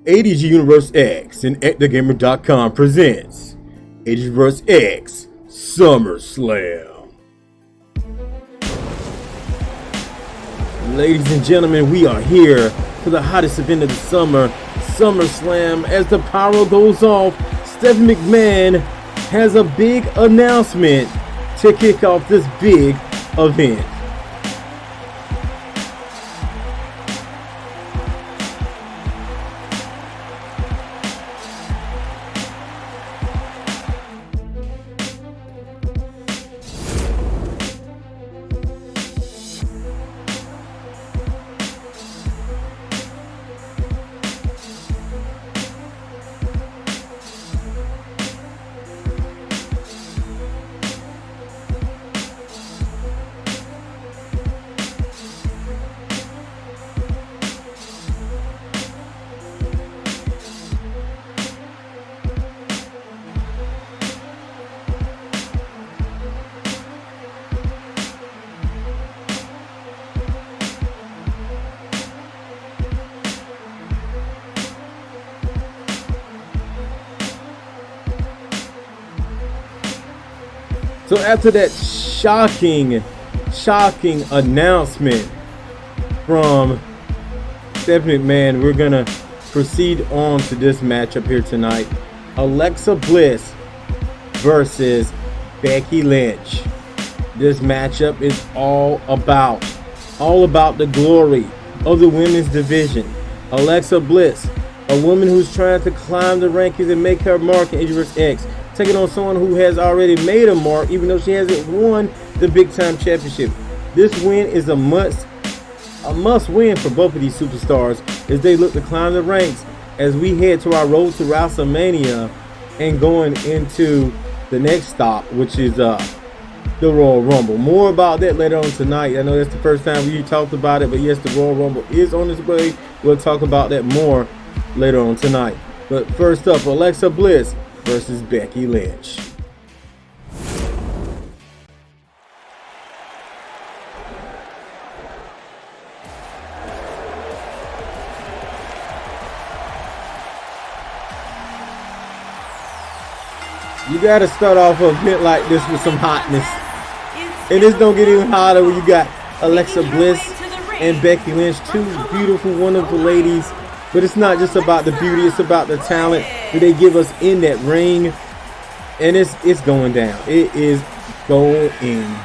ADG Universe X and AntDaGamer.com presents Universe X SummerSlam. Ladies and gentlemen, we are here for the hottest event of the summer, SummerSlam. As the pyro goes off, Stephanie McMahon has a big announcement to kick off this big event. So after that shocking announcement from Stephanie McMahon, we're gonna proceed on to this matchup here tonight. Alexa Bliss versus Becky Lynch. This matchup is all about the glory of the women's division. Alexa Bliss, a woman who's trying to climb the rankings and make her mark in Universe X, taking on someone who has already made a mark, even though she hasn't won the big time championship. This win is a must win for both of these superstars as they look to climb the ranks as we head to our road to WrestleMania and going into the next stop, which is the Royal Rumble. More about that later on tonight. I know that's the first time we talked about it, but yes, the Royal Rumble is on its way. We'll talk about that more later on tonight. But first up, Alexa Bliss versus Becky Lynch. You gotta start off a bit like this with some hotness. And this don't get even hotter when you got Alexa Bliss and Becky Lynch, two beautiful, wonderful ladies. But it's not just about the beauty, it's about the talent that they give us in that ring. And it's going down. It is going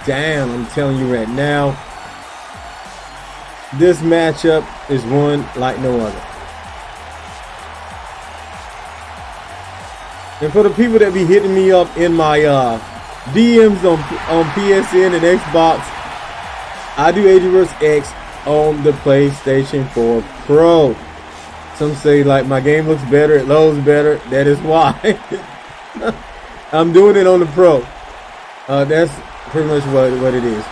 down. I'm telling you right now. This matchup is one like no other. And for the people that be hitting me up in my DMs on PSN and Xbox, I do Universe X on the PlayStation 4 Pro. Some say like my game looks better, it loads better. That is why. I'm doing it on the Pro. That's pretty much what it is.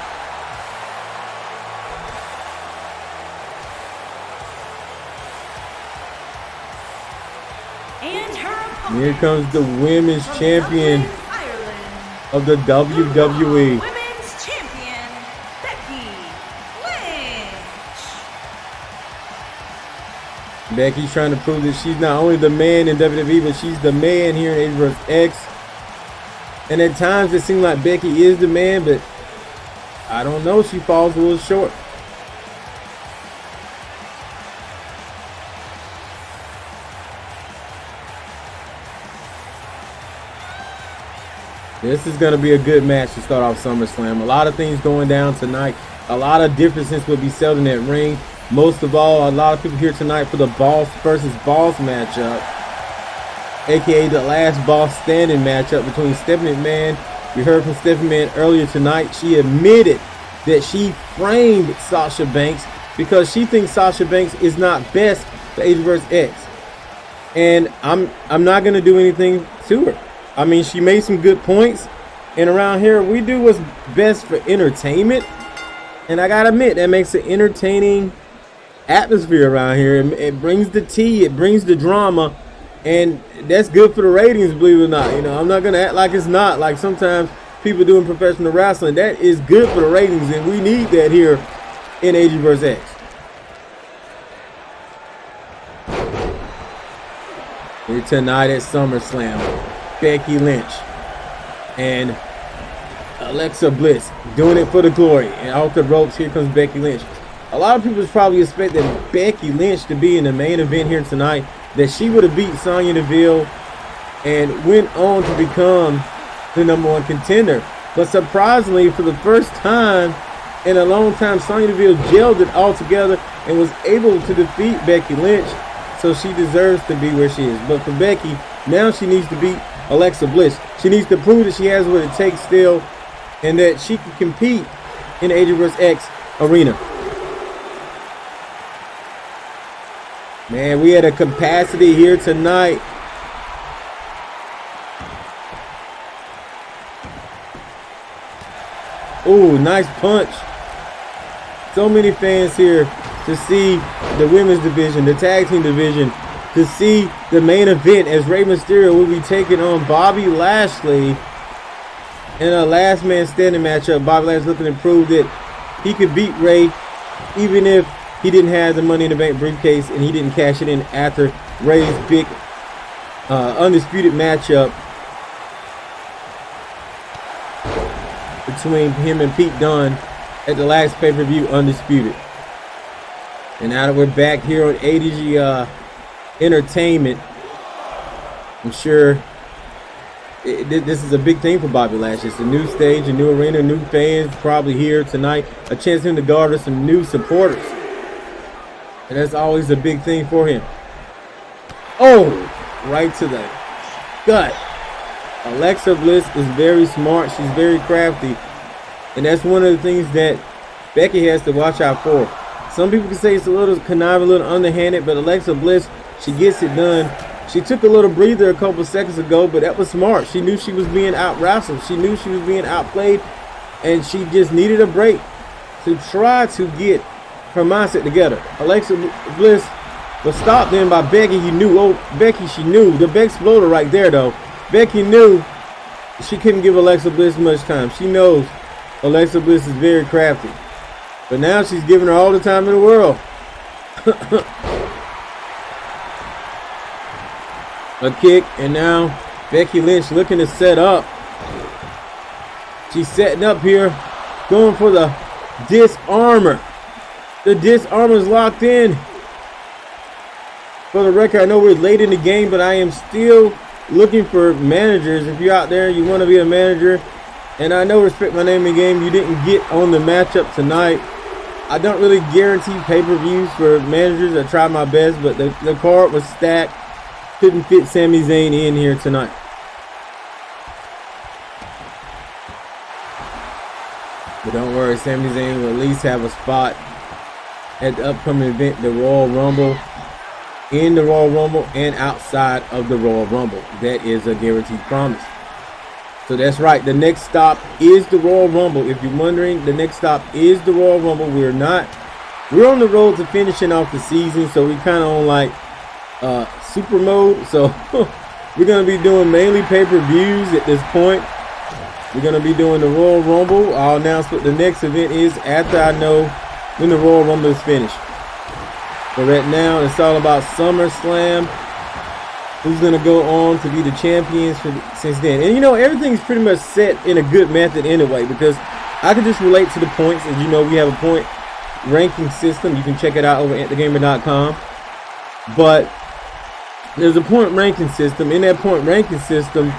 And here comes the women's champion of the WWE. Women's champion, Becky Lynch. Becky's trying to prove that she's not only the man in WWE, but she's the man here in Universe X. And at times it seems like Becky is the man, but I don't know. She falls a little short. This is going to be a good match to start off SummerSlam. A lot of things going down tonight. A lot of differences will be settled in that ring. Most of all, a lot of people here tonight for the Boss versus Boss matchup, aka the last Boss standing matchup between Stephanie McMahon. We heard from Stephanie McMahon earlier tonight. She admitted that she framed Sasha Banks because she thinks Sasha Banks is not best for Universe X. And I'm not going to do anything to her. I mean, she made some good points. And around here, we do what's best for entertainment. And I got to admit, that makes an entertaining atmosphere around here. It brings the tea, it brings the drama, and that's good for the ratings, believe it or not. You know, I'm not gonna act like it's not. Like sometimes people doing professional wrestling, that is good for the ratings, and we need that here in ADG vs. X. Here tonight at SummerSlam, Becky Lynch and Alexa Bliss doing it for the glory. And off the ropes, here comes Becky Lynch. A lot of people probably expected Becky Lynch to be in the main event here tonight, that she would have beat Sonya Deville and went on to become the #1 contender. But surprisingly, for the first time in a long time, Sonya Deville gelled it all together and was able to defeat Becky Lynch. So she deserves to be where she is. But for Becky, now she needs to beat Alexa Bliss. She needs to prove that she has what it takes still and that she can compete in the AJ vs. X arena. Man, we had a capacity here tonight. Ooh, nice punch. So many fans here to see the women's division, the tag team division, to see the main event as Rey Mysterio will be taking on Bobby Lashley in a last man standing matchup. Bobby Lashley looking to prove that he could beat Rey even if he didn't have the Money in the Bank briefcase and he didn't cash it in after Rey's big undisputed matchup between him and Pete Dunne at the last pay-per-view, Undisputed. And now that we're back here on ADG Entertainment, I'm sure this is a big thing for Bobby Lashley. It's a new stage, a new arena, new fans probably here tonight, a chance for him to garner some new supporters. And that's always a big thing for him. Oh, right to the gut. Alexa Bliss is very smart. She's very crafty. And that's one of the things that Becky has to watch out for. Some people can say it's a little conniving, a little underhanded, but Alexa Bliss, she gets it done. She took a little breather a couple seconds ago, but that was smart. She knew she was being out-wrestled. She knew she was being outplayed, and she just needed a break to try to get her mindset together. Alexa Bliss was stopped then by Becky. You knew, oh, Becky, she knew. The big exploder right there, though. Becky knew she couldn't give Alexa Bliss much time. She knows Alexa Bliss is very crafty. But now she's giving her all the time in the world. A kick, and now Becky Lynch looking to set up. She's setting up here, going for the disarmor. The disarmor is locked in. For the record, I know we're late in the game, but I am still looking for managers. If you're out there, you want to be a manager, and I know Respect My Name in Game, you didn't get on the matchup tonight. I don't really guarantee pay-per-views for managers. I tried my best, but the card was stacked. Couldn't fit Sami Zayn in here tonight. But don't worry, Sami Zayn will at least have a spot at the upcoming event, the Royal Rumble. In the Royal Rumble and outside of the Royal Rumble. That is a guaranteed promise. So that's right. The next stop is the Royal Rumble. If you're wondering, the next stop is the Royal Rumble. We're on the road to finishing off the season, so we kind of on like super mode. So we're going to be doing mainly pay-per-views at this point. We're going to be doing the Royal Rumble. I'll announce what the next event is after I know when the Royal Rumble is finished. But right now, it's all about SummerSlam. Who's going to go on to be the champions since then. And, you know, everything's pretty much set in a good method anyway, because I can just relate to the points. As you know, we have a point ranking system. You can check it out over at AntDaGamer.com. But there's a point ranking system. In that point ranking system,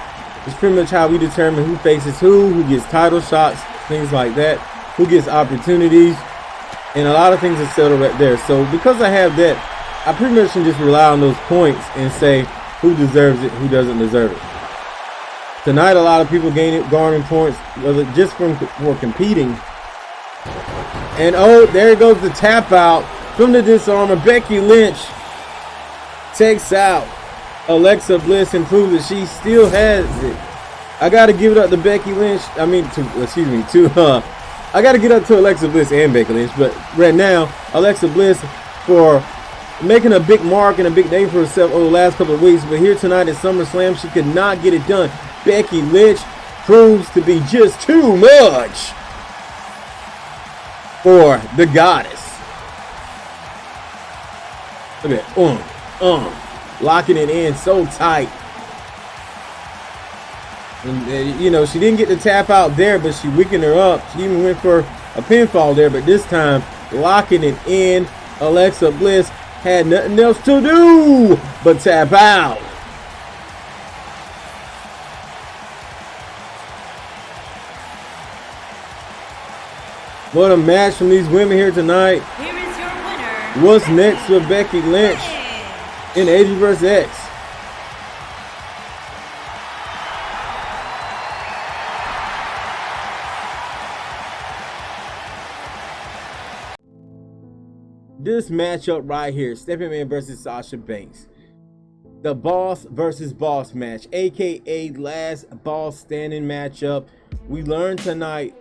it's pretty much how we determine who faces who gets title shots, things like that, who gets opportunities. And a lot of things are settled right there. So because I have that, I pretty much can just rely on those points and say who deserves it, who doesn't deserve it. Tonight, a lot of people garnering points just for competing. And oh, there goes the tap out from the disarmer. Becky Lynch takes out Alexa Bliss and proves that she still has it. I got to give it up to Becky Lynch. I got to get up to Alexa Bliss and Becky Lynch, but right now, Alexa Bliss for making a big mark and a big name for herself over the last couple of weeks. But here tonight at SummerSlam, she could not get it done. Becky Lynch proves to be just too much for the goddess. Look at that. locking it in so tight. And, you know, she didn't get the tap out there, but she weakened her up. She even went for a pinfall there, but this time locking it in. Alexa Bliss had nothing else to do but tap out. What a match from these women here tonight. Here is your winner. What's next with Becky Lynch in ADG vs. X? This matchup right here, Stephanie McMahon versus Sasha Banks. The boss versus boss match, aka last boss standing matchup. We learned tonight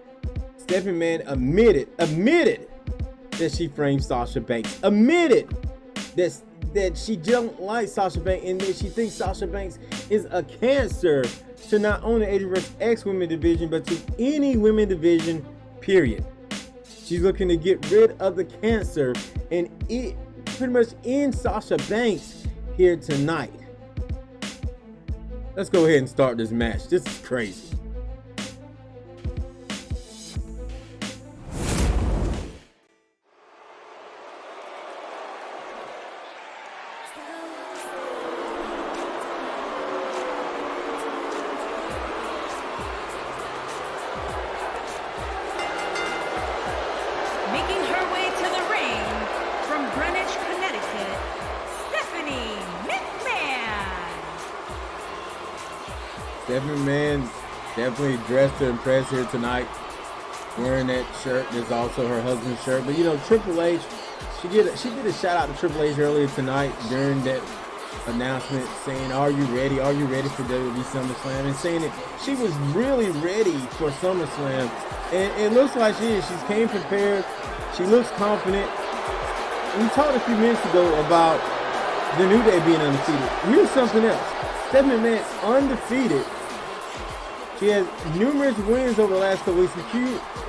Stephanie McMahon admitted that she framed Sasha Banks. Admitted that she don't like Sasha Banks and that she thinks Sasha Banks is a cancer to not only the ADG vs. X women division, but to any women division, period. She's looking to get rid of the cancer and it pretty much end Sasha Banks here tonight. Let's go ahead and start this match. This is crazy. Making her way to the ring from Greenwich, Connecticut, Stephanie McMahon. Stephanie McMahon definitely dressed to impress here tonight. Wearing that shirt. There's also her husband's shirt. But you know, Triple H, she did a shout out to Triple H earlier tonight during that announcement saying, "Are you ready? Are you ready for WWE SummerSlam?" And saying that she was really ready for SummerSlam. And it looks like she is. She's came prepared. She looks confident. We talked a few minutes ago about the New Day being undefeated. Here's something else. Stephanie McMahon undefeated. She has numerous wins over the last couple weeks.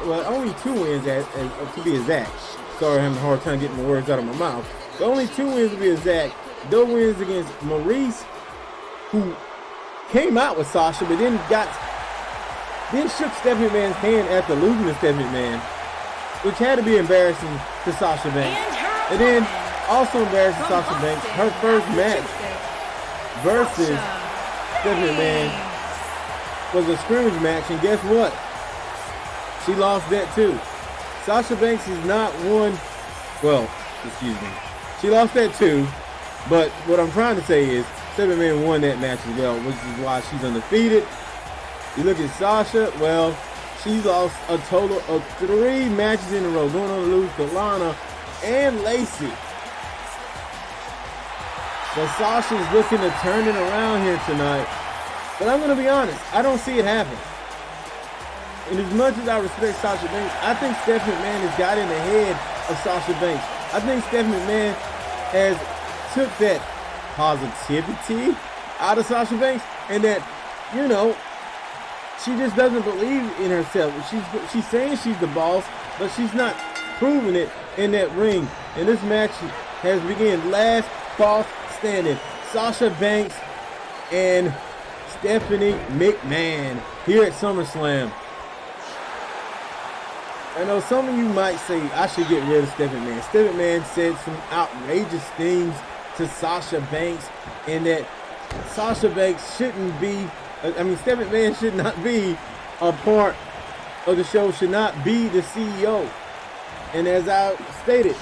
Well, only 2 wins to be exact. Sorry, I'm having a hard time getting the words out of my mouth. But only 2 wins to be exact. Those wins against Maurice, who came out with Sasha, but then shook Stephanie McMahon's hand after losing to Stephanie McMahon, which had to be embarrassing to Sasha Banks. And then also embarrassing Sasha Banks, her first match versus Stephanie McMahon was a scrimmage match, and guess what? She lost that too. Sasha Banks is not one, well, excuse me. She lost that too, but what I'm trying to say is Stephanie McMahon won that match as well, which is why she's undefeated. You look at Sasha, well, she's lost a total of 3 matches in a row, going on to lose to Lana and Lacey. So Sasha's looking to turn it around here tonight. But I'm going to be honest, I don't see it happen. And as much as I respect Sasha Banks, I think Stephanie McMahon has got in the head of Sasha Banks. I think Stephanie McMahon has took that positivity out of Sasha Banks, and that, you know, she just doesn't believe in herself. She's saying she's the boss, but she's not proving it in that ring. And this match has begun last boss standing. Sasha Banks and Stephanie McMahon here at SummerSlam. I know some of you might say I should get rid of Stephanie McMahon. Stephanie McMahon said some outrageous things to Sasha Banks, and that Sasha Banks shouldn't be, Stephanie McMahon should not be a part of the show, should not be the CEO. And as I stated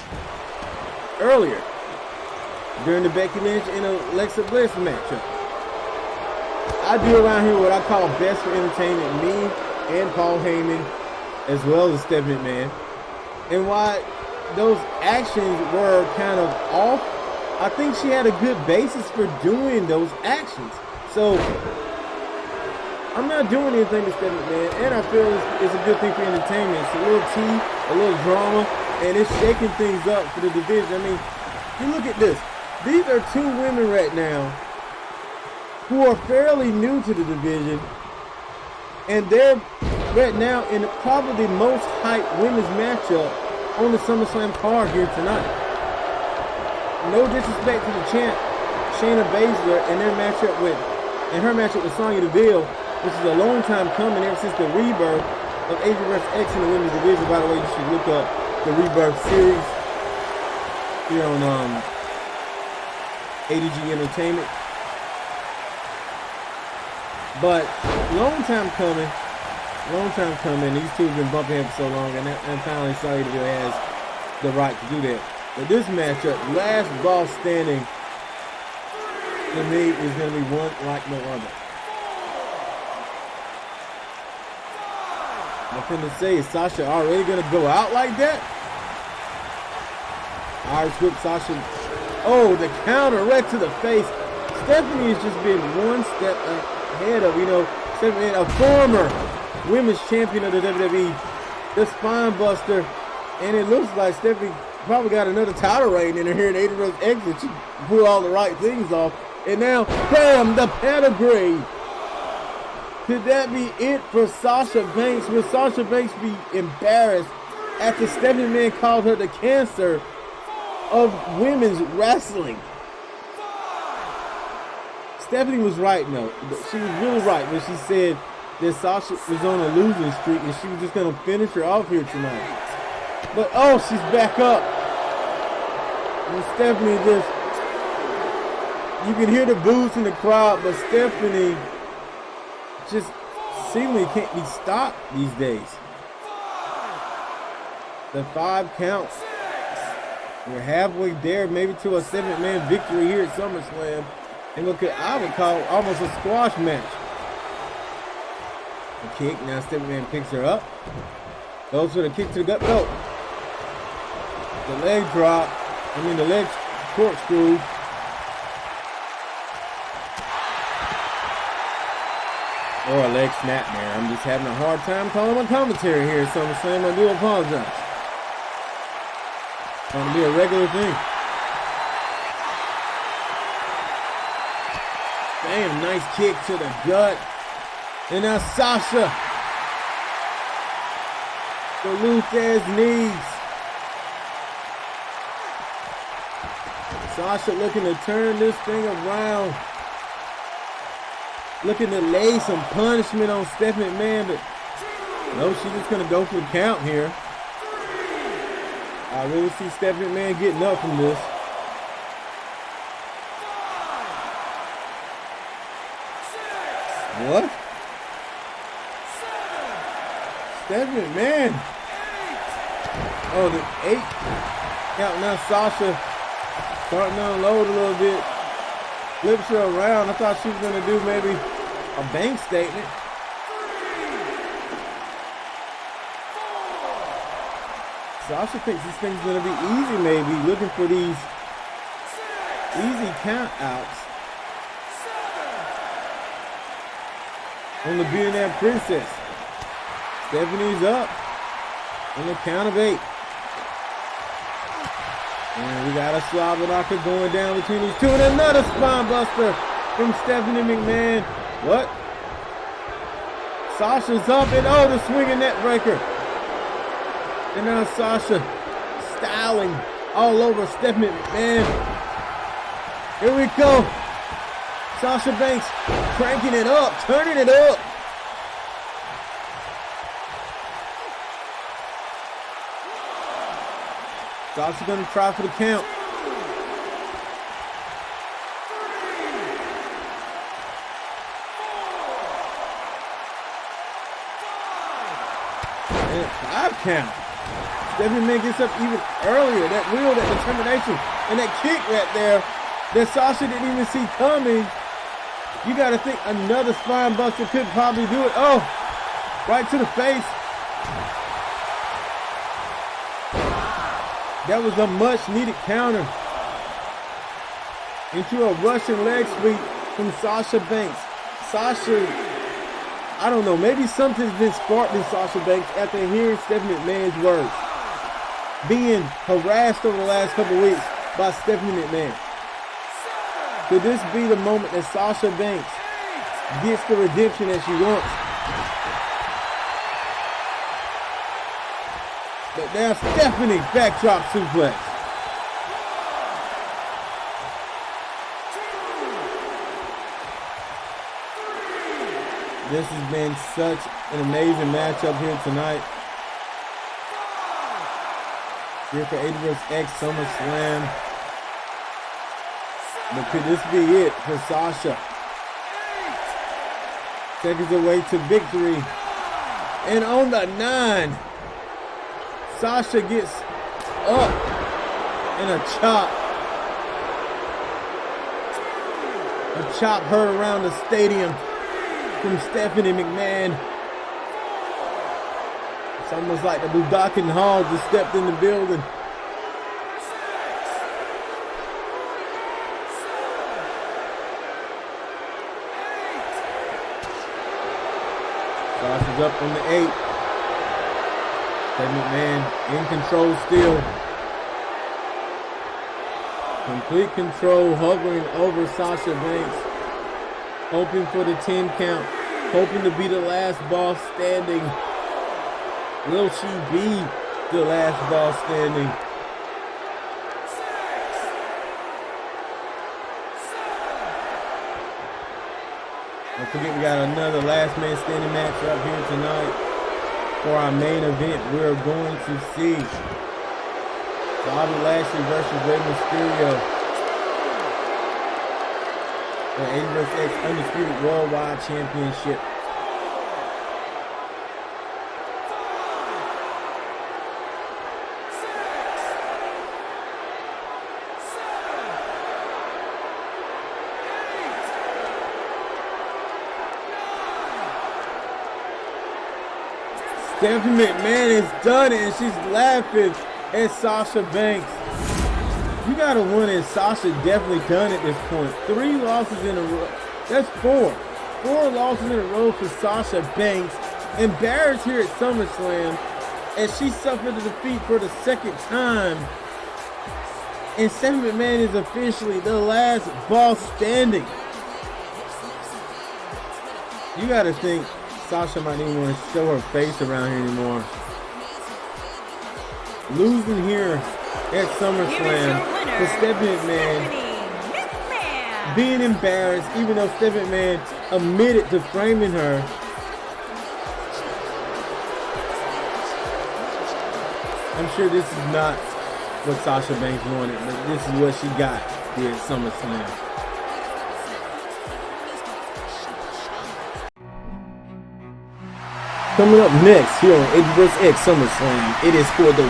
earlier, during the Becky Lynch and Alexa Bliss matchup, I do around here what I call best for entertainment, me and Paul Heyman, as well as Stephanie McMahon. And why those actions were kind of off, I think she had a good basis for doing those actions. So I'm not doing anything to Stephanie McMahon, and I feel it's a good thing for entertainment. It's a little tea, a little drama, and it's shaking things up for the division. I mean, you look at this. These are 2 women right now who are fairly new to the division, and they're right now in probably the most hyped women's matchup on the SummerSlam card here tonight. No disrespect to the champ. Shayna Baszler and her matchup with Sonya Deville, which is a long time coming ever since the rebirth of ADG vs. X in the women's division. By the way, you should look up the Rebirth series here on ADG Entertainment. But long time coming. These two have been bumping heads for so long, and finally Sonya Deville has the right to do that. But this matchup, last boss standing, to me is going to be one like no other. Nothing to say. Is Sasha already going to go out like that? Irish whip Sasha. Oh, the counter right to the face. Stephanie has just been one step ahead of, Stephanie, a former women's champion of the WWE, the spine buster, and it looks like Stephanie probably got another title reign in her here in ADG vs. X, and she pulled all the right things off. And now, bam, the pedigree. Could that be it for Sasha Banks? Will Sasha Banks be embarrassed after Stephanie McMahon called her the cancer of women's wrestling? Stephanie was right, no. She was really right when she said that Sasha was on a losing streak and she was just going to finish her off here tonight. But, oh, she's back up. And Stephanie just, you can hear the boos in the crowd, but Stephanie just seemingly can't be stopped these days. The 5 count. We're halfway there, maybe to a 7-man victory here at SummerSlam. And what I would call almost a squash match. A kick, now Stephanie McMahon picks her up. Goes for the kick to the gut. No. The leg drop. The leg corkscrew. Or a leg snap there. I'm just having a hard time calling my commentary here at SummerSlam. I do apologize. It's going to be a regular thing. Bam, nice kick to the gut. And now Sasha. The Luthez knees. Sasha looking to turn this thing around. Looking to lay some punishment on Stephanie McMahon, but no, she's just going to go for the count here. I really see Stephanie McMahon getting up from this. What? Stephanie McMahon. Oh, the 8 count. Now Sasha starting to unload a little bit. Flips her around. I thought she was going to do maybe a bank statement. Sasha thinks this thing's going to be easy maybe. Looking for these easy count outs. On the Billionaire Princess. Stephanie's up. On the count of 8. And we got a slobber knocker going down between these two. And another spine buster from Stephanie McMahon. What? Sasha's up and oh, the swinging net breaker. And now Sasha styling all over Stephanie McMahon. Here we go. Sasha Banks cranking it up, turning it up. Sasha gonna try for the count. And 5 count. Stephanie McMahon gets up even earlier. That will, that determination, and that kick right there that Sasha didn't even see coming. You gotta think another spine buster could probably do it. Oh, right to the face. That was a much needed counter into a Russian leg sweep from Sasha Banks. Sasha, I don't know, maybe something's been sparked in Sasha Banks after hearing Stephanie McMahon's words. Being harassed over the last couple weeks by Stephanie McMahon. Could this be the moment that Sasha Banks gets the redemption that she wants? But now Stephanie backdrop suplex. This has been such an amazing matchup here tonight. Here for ADG SummerSlam. But could this be it for Sasha? Seconds away to victory. And on the 9, Sasha gets up and a chop. A chop heard around the stadium from Stephanie McMahon. It's almost like the Budokan Hall just stepped in the building. Sasha's up on the 8. Stephanie McMahon in control still. Complete control, hovering over Sasha Banks. Hoping for the 10 count. Hoping to be the last boss standing. Will she be the last boss standing? Don't forget we got another last man standing match up here tonight. For our main event, we're going to see Bobby Lashley versus Rey Mysterio. The Universe Undisputed Worldwide Championship. Stephanie McMahon has done it, and she's laughing at Sasha Banks. You gotta win, and Sasha definitely done at this point. 3 losses in a row. That's 4. 4 losses in a row for Sasha Banks. Embarrassed here at SummerSlam as she suffered a defeat for the 2nd time. And Stephanie McMahon is officially the last boss standing. You gotta think Sasha might even want to show her face around here anymore. Losing here at SummerSlam for Stephanie McMahon. Being embarrassed, even though Stephanie McMahon admitted to framing her. I'm sure this is not what Sasha Banks wanted, but this is what she got here at SummerSlam. Coming up next here on ADG SummerSlam, it is for the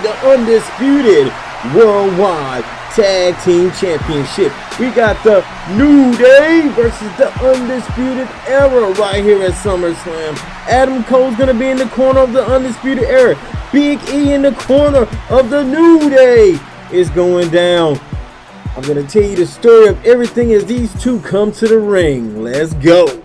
the Undisputed Worldwide Tag Team Championship. We got the New Day versus the Undisputed Era right here at SummerSlam. Adam Cole's going to be in the corner of the Undisputed Era. Big E in the corner of the New Day is going down. I'm going to tell you the story of everything as these two come to the ring. Let's go.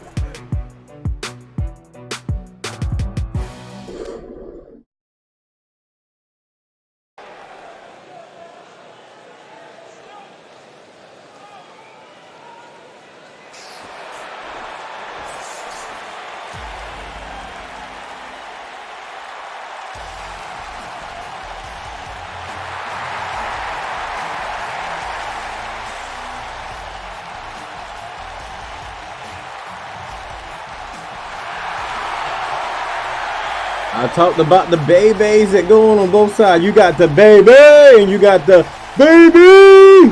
I talked about the babies that go on both sides. You got the baby and you got the baby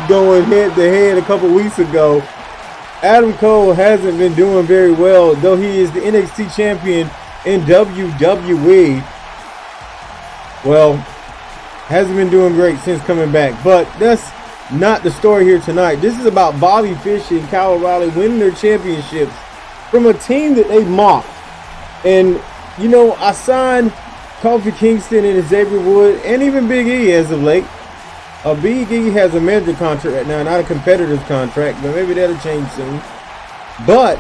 going head to head a couple weeks ago. Adam Cole hasn't been doing very well, though he is the NXT champion in WWE. Well, hasn't been doing great since coming back. But that's not the story here tonight. This is about Bobby Fish and Kyle O'Reilly winning their championships from a team that they mocked. And, you know, I signed Kofi Kingston and Xavier Woods and even Big E as of late. Big E has a manager contract right now, not a competitor's contract, but maybe that'll change soon. But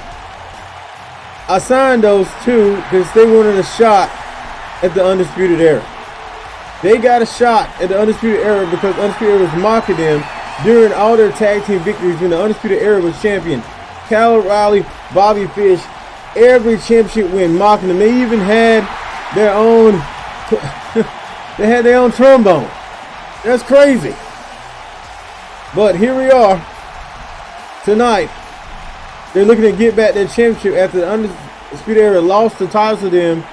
I signed those two because they wanted a shot at the Undisputed Era. They got a shot at the Undisputed Era because Undisputed Era was mocking them during all their tag team victories when the Undisputed Era was champion. Kyle O'Reilly, Bobby Fish, every championship win mocking them. They even had their own they had their own trombone. That's crazy. But here we are tonight They're looking to get back their championship after the Undisputed Era lost the titles to them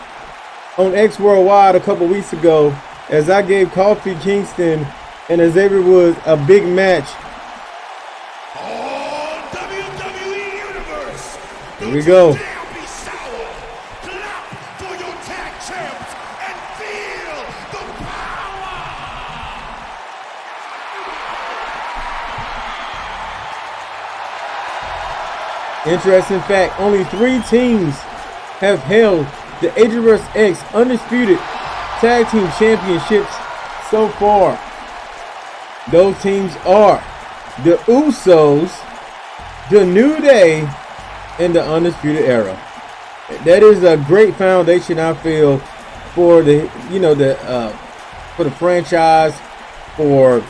on X Worldwide a couple weeks ago, as I gave Kofi Kingston and Xavier Woods a big match. Oh, WWE Universe. Here we go. Clap for your tag champs and feel the power. Interesting fact, only 3 teams have held the ADG vs. X Undisputed Tag Team Championships so far. Those teams are the Usos, the New Day, and the Undisputed Era. That is a great foundation, I feel, for the for the franchise, for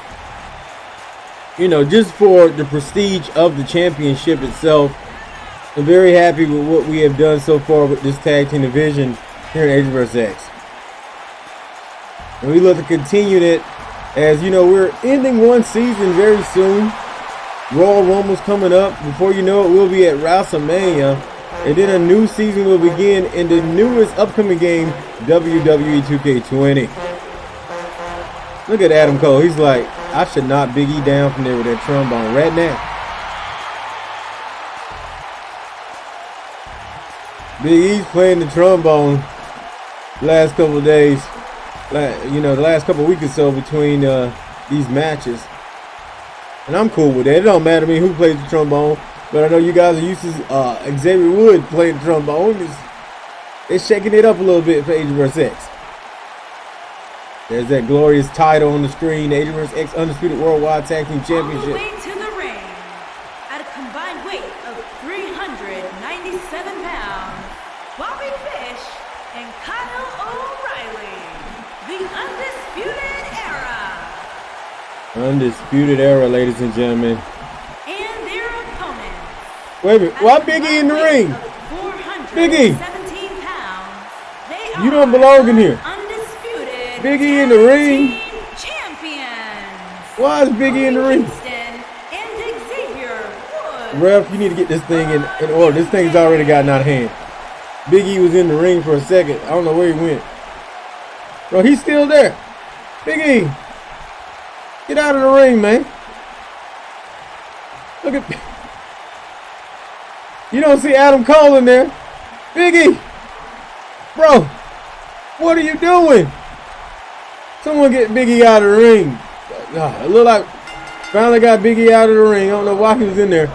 just for the prestige of the championship itself. I'm very happy with what we have done so far with this tag team division here in ADG vs. X. And we look to continue it, as we're ending one season very soon. Royal Rumble's coming up. Before you know it, we'll be at WrestleMania. And then a new season will begin in the newest upcoming game, WWE 2K20. Look at Adam Cole. He's like, I should knock Big E down from there with that trombone right now. Big E's playing the trombone last couple of days, the last couple of weeks or so between these matches. And I'm cool with that. It don't matter to me who plays the trombone, but I know you guys are used to Xavier Woods playing the trombone. They're shaking it up a little bit for ADG vs. X. There's that glorious title on the screen, ADG vs. X Undisputed Worldwide Tag Team Championship. All the way to the ring, at a combined weight of 397 pounds, Bobby Fish and Kyle O'Reilly, the Undisputed Era. Undisputed Era, ladies and gentlemen. And their opponents. Wait a minute, why Big E in the ring? Big E, you don't belong in here. Undisputed Big E in the ring. Champions. Why is Big E in the ring? Kingston and Xavier Woods. Ref, you need to get this thing in order. This thing's already gotten out of hand. Big E was in the ring for a second. I don't know where he went. Bro, he's still there. Big E, get out of the ring, man. Look at... You don't see Adam Cole in there. Big E, bro, what are you doing? Someone get Big E out of the ring. It looked like finally got Big E out of the ring. I don't know why he was in there.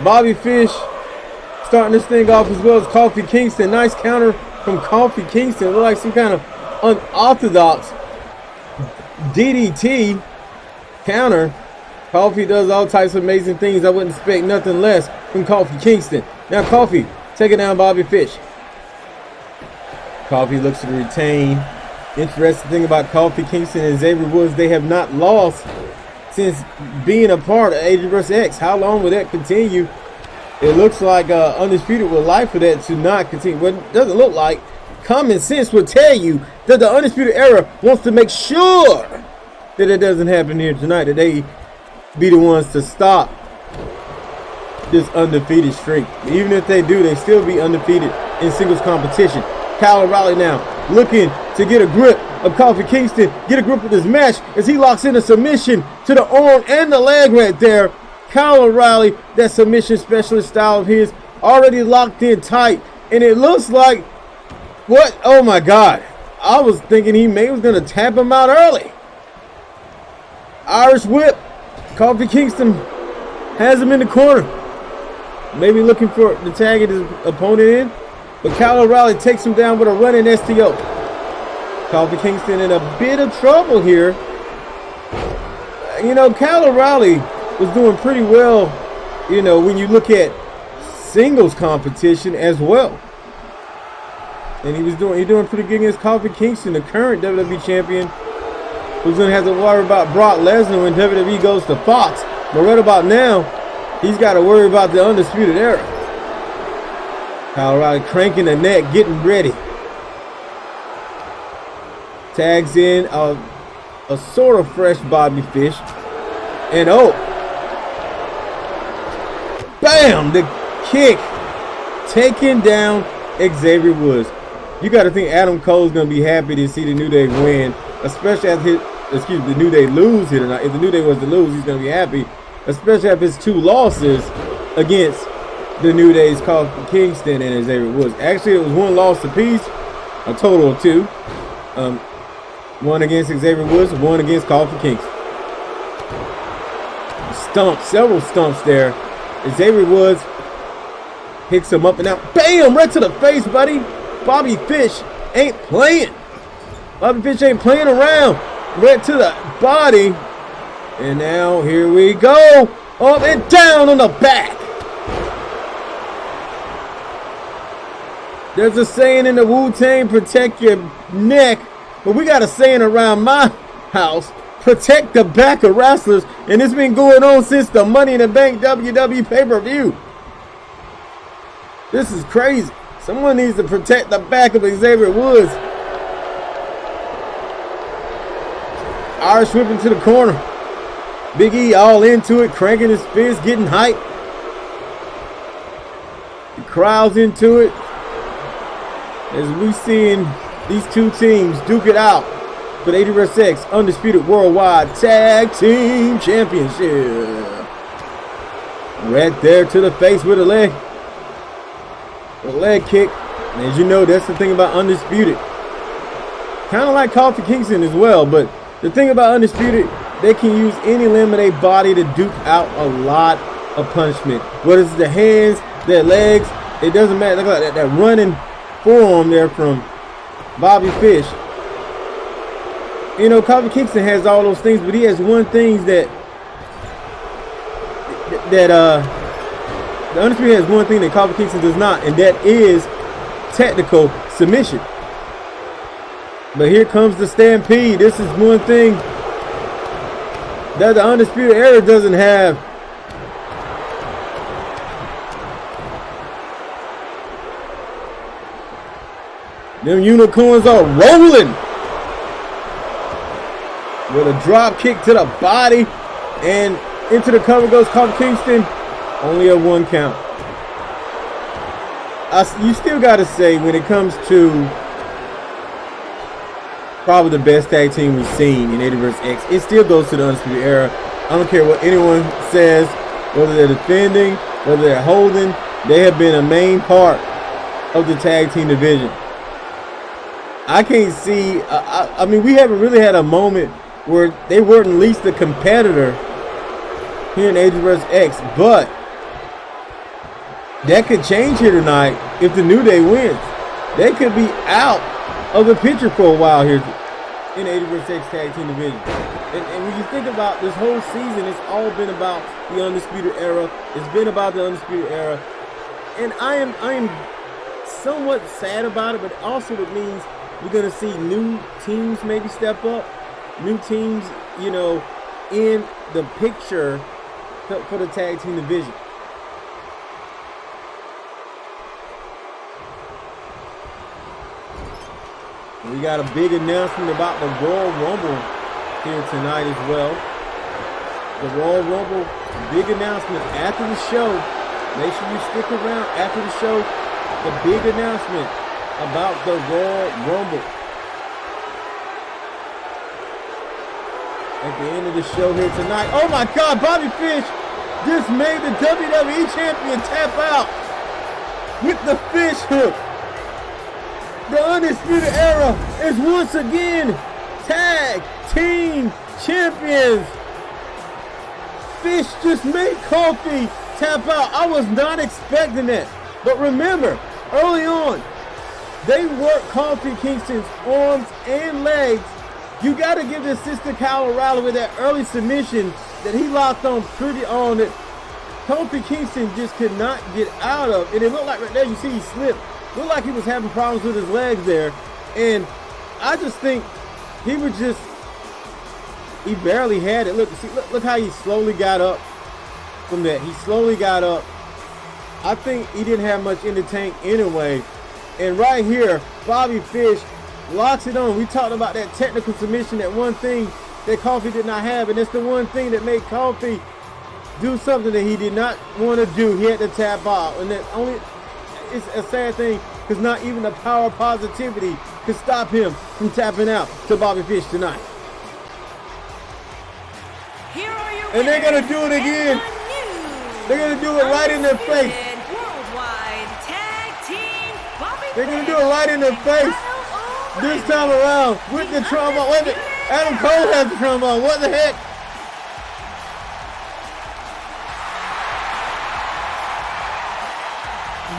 Bobby Fish starting this thing off, as well as Kofi Kingston. Nice counter from Kofi Kingston. It looked like some kind of unorthodox DDT counter. Kofi does all types of amazing things. I wouldn't expect nothing less from Kofi Kingston. Now Kofi taking down Bobby Fish. Kofi looks to retain. Interesting thing about Kofi Kingston and Xavier Woods, they have not lost since being a part of ADG vs. X. How long will that continue? It looks like Undisputed would like for that to not continue. Well, it doesn't look like. Common sense will tell you that the Undisputed Era wants to make sure that it doesn't happen here tonight, that they be the ones to stop this undefeated streak. Even if they do, they still be undefeated in singles competition. Kyle O'Reilly now looking to get a grip of Kofi Kingston, get a grip of this match as he locks in a submission to the arm and the leg right there. Kyle O'Reilly, that submission specialist style of his, already locked in tight, and it looks like what? Oh my God! I was thinking he was gonna tap him out early. Irish whip. Kofi Kingston has him in the corner, maybe looking for the tag his opponent in. But Kyle O'Reilly takes him down with a running STO. Kofi Kingston in a bit of trouble here. Kyle O'Reilly was doing pretty well, when you look at singles competition as well. And he's doing pretty good against Kofi Kingston, the current WWE champion, who's going to have to worry about Brock Lesnar when WWE goes to Fox. But right about now, he's got to worry about the Undisputed Era. Kyle O'Reilly cranking the neck, getting ready. Tags in a sort of fresh Bobby Fish. And bam! The kick, taking down Xavier Woods. You got to think Adam Cole's going to be happy to see the New Day win, especially after the New Day lose here tonight. If the New Day was to lose, he's going to be happy, especially after his 2 losses against the New Day's Kofi Kingston and Xavier Woods. Actually, it was 1 loss apiece, a total of 2. 1 against Xavier Woods, 1 against Kofi Kingston. Stumps, several stumps there. Xavier Woods picks him up and out. Bam! Right to the face, buddy. Bobby Fish ain't playing. Bobby Fish ain't playing around. Right to the body. And now here we go. Up and down on the back. There's a saying in the Wu-Tang, protect your neck. But we got a saying around my house, protect the back of wrestlers. And it's been going on since the Money in the Bank WWE pay-per-view. This is crazy. Someone needs to protect the back of Xavier Woods. Irish whip into the corner. Big E all into it, cranking his fist, getting hype. The crowd's into it. As we seeing these 2 teams duke it out for the Universe X Undisputed Worldwide Tag Team Championship. Right there to the face with a leg. A leg kick. And as you know, that's the thing about Undisputed. Kind of like Kofi Kingston as well, but the thing about Undisputed, they can use any limb of their body to duke out a lot of punishment. Whether it's the hands, their legs, it doesn't matter. Look at that running forearm there from Bobby Fish. You know, Kofi Kingston has all those things, but he has one thing that the Undisputed has one thing that Kofi Kingston does not, and that is technical submission. But here comes the Stampede. This is one thing that the Undisputed Era doesn't have. Them unicorns are rolling. With a drop kick to the body. And into the cover goes Kofi Kingston. Only a 1 count. You still got to say, when it comes to probably the best tag team we've seen in Universe X, it still goes to the Undisputed Era. I don't care what anyone says, whether they're defending, whether they're holding. They have been a main part of the tag team division. I can't see, I mean, we haven't really had a moment where they weren't at least the competitor here in Universe X, but that could change here tonight if the New Day wins. They could be out of the picture for a while here in the Universe X Tag Team Division. And when you think about this whole season, it's all been about the Undisputed Era. It's been about the Undisputed Era. And I am somewhat sad about it, but also it means we're going to see new teams maybe step up. New teams, you know, in the picture for the tag team division. We got a big announcement about the Royal Rumble here tonight as well. The Royal Rumble, big announcement after the show. Make sure you stick around after the show. The big announcement about the Royal Rumble. At the end of the show here tonight. Oh my God, Bobby Fish just made the WWE Champion tap out with the fish hook. The Undisputed Era is once again Tag Team Champions. Fish just made Kofi tap out. I was not expecting that. But remember, early on, they worked Kofi Kingston's arms and legs. You got to give the assist Kyle O'Reilly with that early submission that he locked on pretty on that Kofi Kingston just could not get out of. And it looked like right there, you see he slipped. Looked like he was having problems with his legs there. And I just think he barely had it. Look how he slowly got up from that. He slowly got up. I think he didn't have much in the tank anyway. And right here, Bobby Fish locks it on. We talked about that technical submission, that one thing that Kofi did not have. And that's the one thing that made Kofi do something that he did not want to do. He had to tap out, and that only it's a sad thing because not even the power of positivity could stop him from tapping out to Bobby Fish tonight. Here are your And they're gonna do it again. They're gonna do it right in their face. Worldwide Tag Team Bobby They're gonna do it right in their face. This time around with the trombone. Wait a minute. Adam Cole has the trombone. What the heck?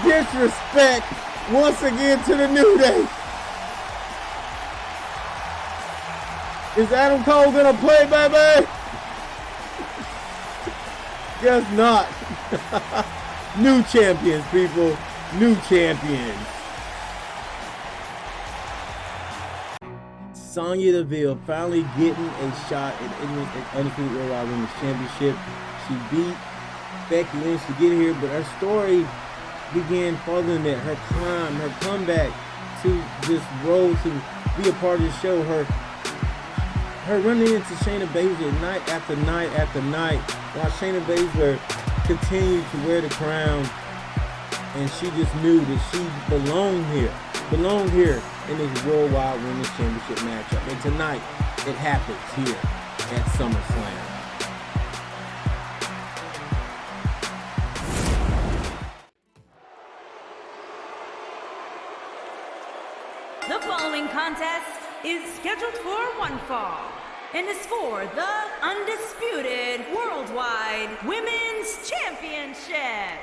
Disrespect once again to the New Day. Is Adam Cole gonna play, baby? Guess not. New champions, people. New champions. Sonya Deville finally getting a shot at Undisputed World Women's Championship. She beat Becky Lynch to get here, but her story began further than that. Her climb, her comeback to this road to be a part of the show. Her running into Shayna Baszler night after night after night, while Shayna Baszler continued to wear the crown, and she just knew that she belonged here in this Worldwide Women's Championship matchup. And tonight, it happens here at SummerSlam. The following contest is scheduled for one fall and is for the Undisputed Worldwide Women's Championship.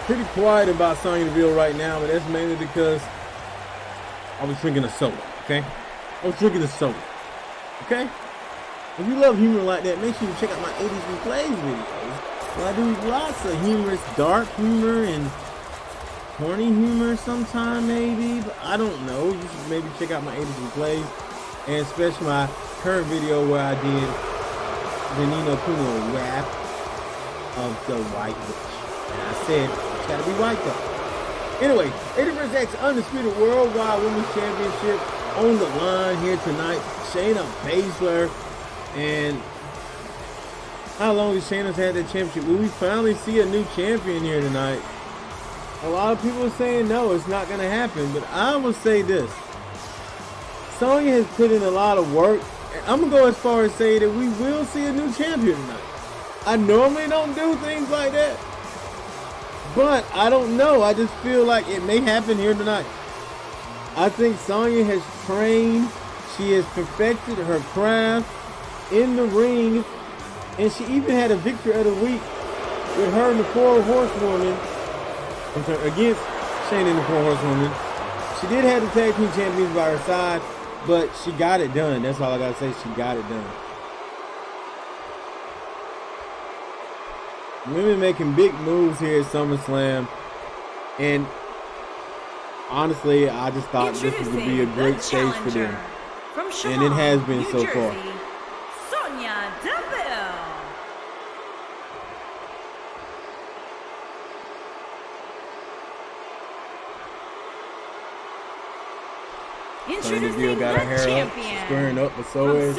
Pretty quiet about Sonya Deville right now, but that's mainly because I was drinking a soda, okay? I was drinking a soda, okay? If you love humor like that, make sure you check out my 80s Replays videos. Well, I do lots of humorous, dark humor and corny humor sometime maybe, but I don't know. You should maybe check out my 80s Replays, and especially my current video where I did the Nino Kuno rap of the White Witch. And I said, it's gotta be white though. Anyway, 81st Undisputed Worldwide Women's Championship on the line here tonight. Shayna Baszler. And how long has Shayna's had that championship? Will we finally see a new champion here tonight? A lot of people are saying no, it's not gonna happen. But I will say this. Sonya has put in a lot of work. And I'm gonna go as far as say that we will see a new champion tonight. I normally don't do things like that. But I don't know. I just feel like it may happen here tonight. I think Sonya has trained. She has perfected her craft in the ring. And she even had a victory of the week with her and the Four Horsewomen. Against Shayna and the Four Horsewomen. She did have the tag team champions by her side, but she got it done. That's all I gotta say. She got it done. Women making big moves here at SummerSlam, and honestly, I just thought this would be a great stage for them, and it has been so far. Sonya Deville. Sonya Deville got her hair up, squaring up, but so is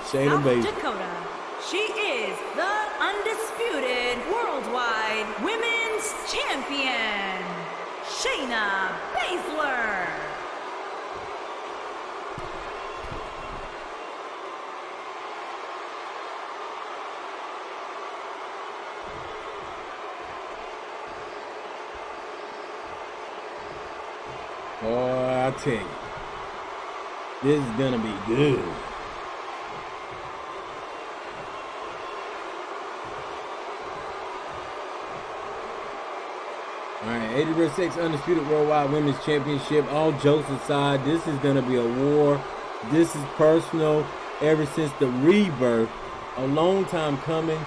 Shayna Baszler. She is the Undisputed Worldwide Women's Champion, Shayna Baszler. Boy, I tell you, this is gonna be good. Alright, ADG Undisputed Worldwide Women's Championship. All jokes aside, this is going to be a war. This is personal ever since the rebirth. A long time coming.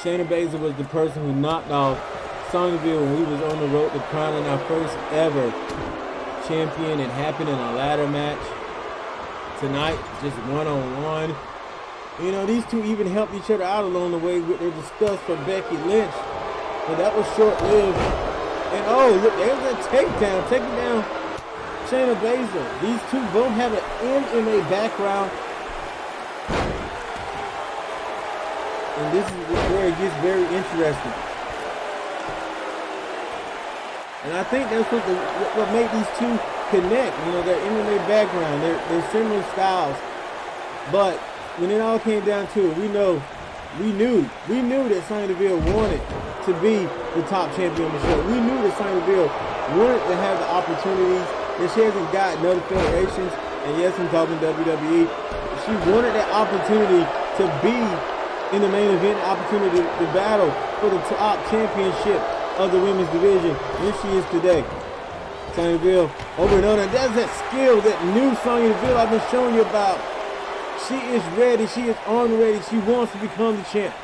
Shayna Baszler was the person who knocked off Sonya Deville when we was on the road to crowning our first ever champion. It happened in a ladder match. Tonight, just one-on-one. You know, these two even helped each other out along the way with their disgust for Becky Lynch. But that was short-lived. And oh, look, there's that takedown. Taking down Shayna Baszler. These two both have an MMA background. And this is where it gets very interesting. And I think that's what made these two connect. You know, their MMA background, their similar styles. But when it all came down to it, we knew that Sonya Deville wanted to be the top champion of the show. We knew that Sonya Deville wanted to have the opportunities that she hasn't got in other federations. And yes, I'm talking WWE. She wanted that opportunity to be in the main event, opportunity to battle for the top championship of the women's division. And she is today. Sonya Deville over and over. And that's that skill, that new Sonya Deville I've been showing you about. She is ready. She is on ready. She wants to become the champ.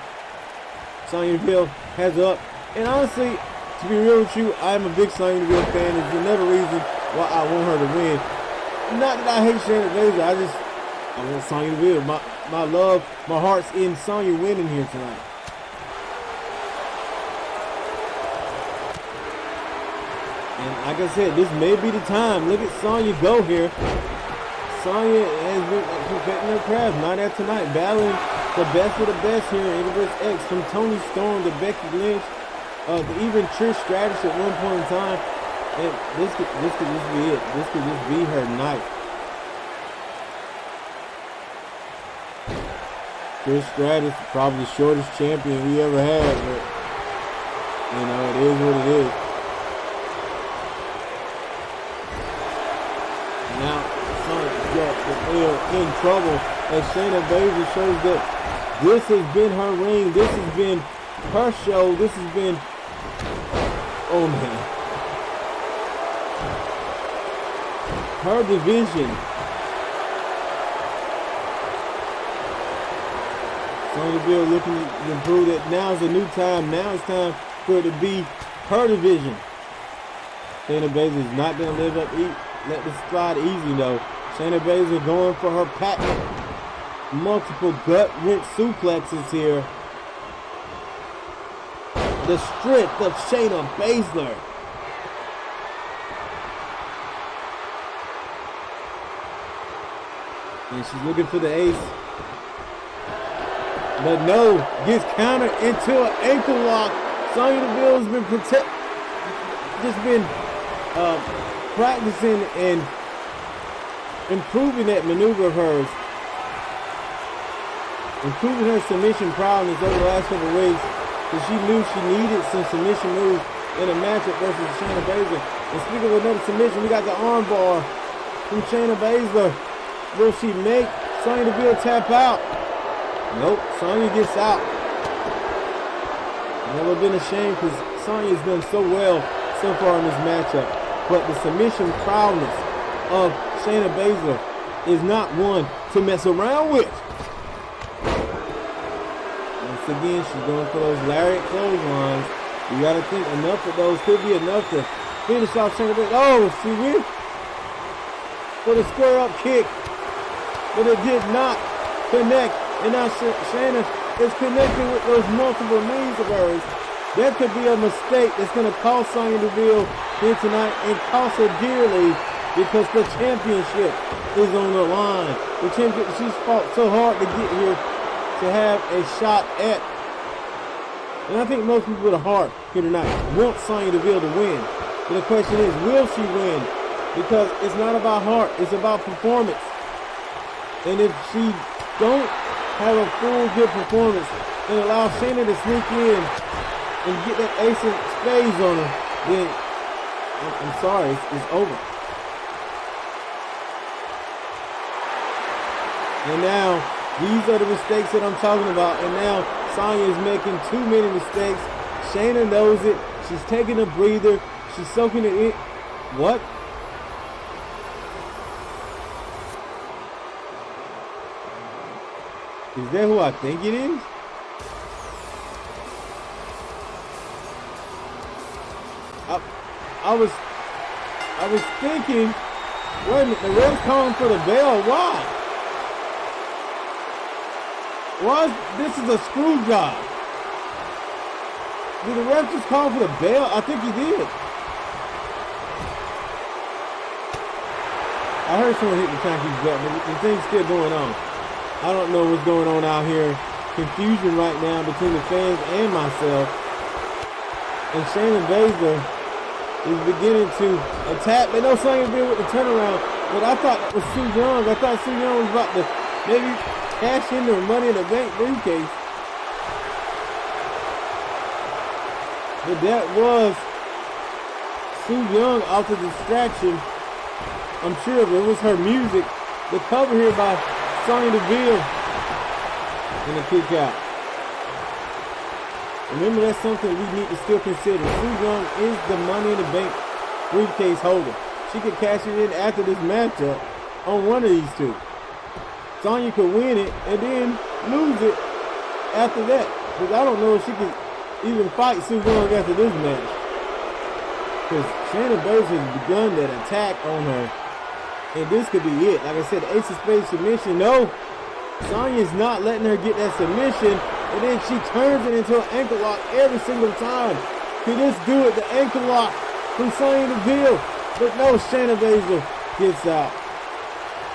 Sonya Deville has up. And honestly, to be real with you, I am a big Sonya Deville fan. It's another reason why I want her to win. Not that I hate Shayna Baszler. I want Sonya Deville. My love, my heart's in Sonya winning here tonight. And like I said, this may be the time. Look at Sonya go here. Sonya has been perfecting her craft night after night, battling the best of the best here in Universe X, from Toni Storm to Becky Lynch, to even Trish Stratus at one point in time. And this could just be it. This could just be her night. Trish Stratus, probably the shortest champion we ever had, but you know, it is what it is. Now, in trouble as Shayna Baszler shows that this has been her reign, this has been her show, this has been, oh man, her division. Sonya Deville looking to improve that. Now's a new time. Now it's time for it to be her division. Shayna Baszler is not going to let this slide easy though. Shayna Baszler going for her patent multiple gut wrench suplexes here. The strength of Shayna Baszler. And she's looking for the ace. But no, gets countered into an ankle lock. Sonya Deville has been practicing and improving that maneuver of hers. Improving her submission prowess over the last couple of weeks. Because she knew she needed some submission moves in a matchup versus Shayna Baszler. And speaking of another submission, we got the arm bar from Shayna Baszler. Will she make Sonya Deville tap out? Nope, Sonya gets out. Never been ashamed because Sonya's done so well so far in this matchup. But the submission prowess of Shayna Baszler is not one to mess around with. Once again, she's going for those lariat clotheslines. You got to think enough of those could be enough to finish off Shayna Baszler. Oh, she went for the square up kick, but it did not connect. And now Shayna is connecting with those multiple knees of hers. That could be a mistake that's going to cost Sonya Deville here tonight and cost her dearly because the championship is on the line. The championship she's fought so hard to get here to have a shot at. And I think most people with a heart here tonight want Sonya Deville to win. But the question is, will she win? Because it's not about heart, it's about performance. And if she don't have a full good performance and allow Shayna to sneak in and get that ace of spades on her, then I'm sorry, it's over. And now, these are the mistakes that I'm talking about. And now, Sonya is making too many mistakes. Shayna knows it. She's taking a breather. She's soaking it in. What? Is that who I think it is? I was thinking, wait a minute, the ref's calling for the bell. Why? This is a screw job. Did the ref just call for the bell? I think he did. I heard someone hit the timekeeper button, but the thing's still going on. I don't know what's going on out here. Confusion right now between the fans and myself. And Shayna Baszler is beginning to attack. They know Sonya Deville with the turnaround, but I thought that was Su Yung. I thought Su Yung was about to maybe cash in their Money in the Bank briefcase. But that was Su Yung off the distraction. I'm sure it was her music. The cover here by Sonya Deville and a kick out. Remember, that's something we need to still consider. Su Yung is the Money in the Bank briefcase holder. She could cash it in after this matchup on one of these two. Sonya could win it and then lose it after that. Because I don't know if she could even fight Su Yung after this match. Because Shayna Baszler has begun that attack on her. And this could be it. Like I said, the Ace of Spades submission. No, Sonya's not letting her get that submission. And then she turns it into an ankle lock every single time. Could this do it? The ankle lock from Sonya Deville. But no, Shayna Baszler gets out.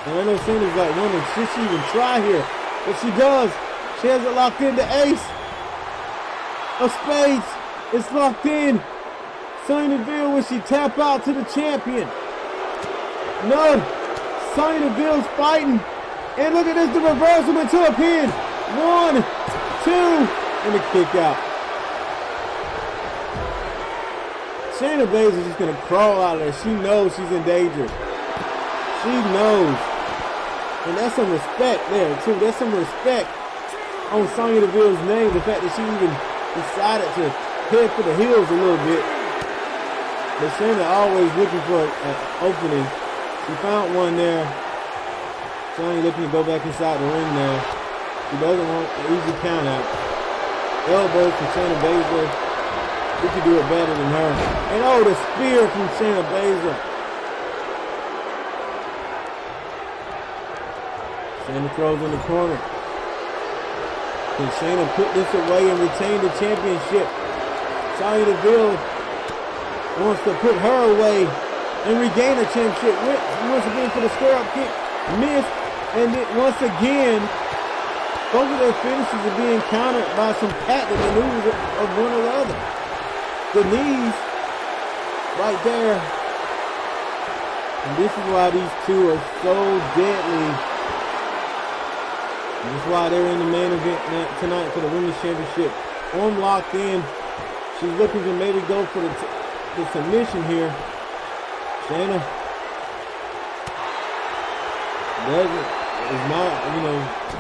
And I know Shayna's like wondering, should she even try here? But she does. She has it locked in. The Ace of Spades. It's locked in. Sonya Deville, will she tap out to the champion? No. Sonya Deville's fighting. And look at this, the reversal into a pin. 1, 2, and a kick out. Shayna Baszler is just going to crawl out of there. She knows she's in danger. She knows. And that's some respect there, too. That's some respect on Sonya Deville's name. The fact that she even decided to head for the heels a little bit. But Shayna always looking for an opening. She found one there. Sonya looking to go back inside the ring now. She doesn't want an easy count out. Elbow from Shayna Baszler. She could do it better than her. And oh, the spear from Shayna Baszler. Shayna throws in the corner. Can Shayna put this away and retain the championship? Sonya Deville wants to put her away and regain the championship. Once again for the square-up kick. Missed. And then once again, both of their finishes are being countered by some patented maneuvers of one or the other. The knees right there. And this is why these two are so deadly. And this is why they're in the main event tonight for the Women's Championship. Arm locked in. She's looking to maybe go for the submission here. Shayna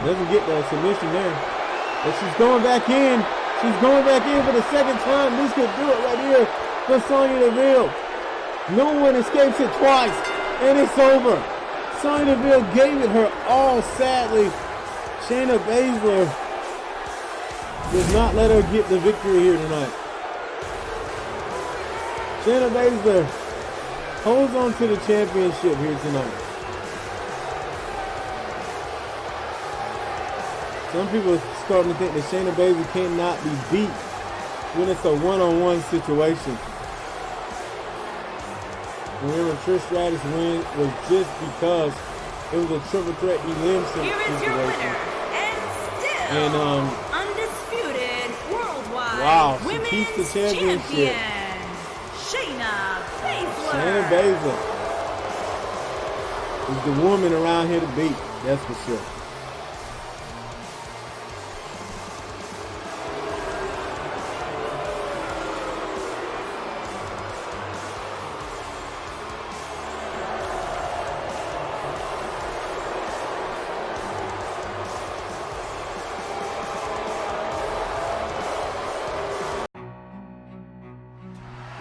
doesn't get the submission there. But she's going back in. She's going back in for the second time. This could do it right here for Sonya Deville. No one escapes it twice. And it's over. Sonya Deville gave it her all, sadly. Shayna Baszler does not let her get the victory here tonight. Shayna Baszler holds on to the championship here tonight. Some people are starting to think that Shayna Baszler cannot be beat when it's a one-on-one situation. Remember, Trish Stratus' win was just because it was a triple threat elimination Here is your winner, and still undisputed worldwide she keeps the championship. Shayna Baszler. Shayna Baszler is the woman around here to beat, that's for sure.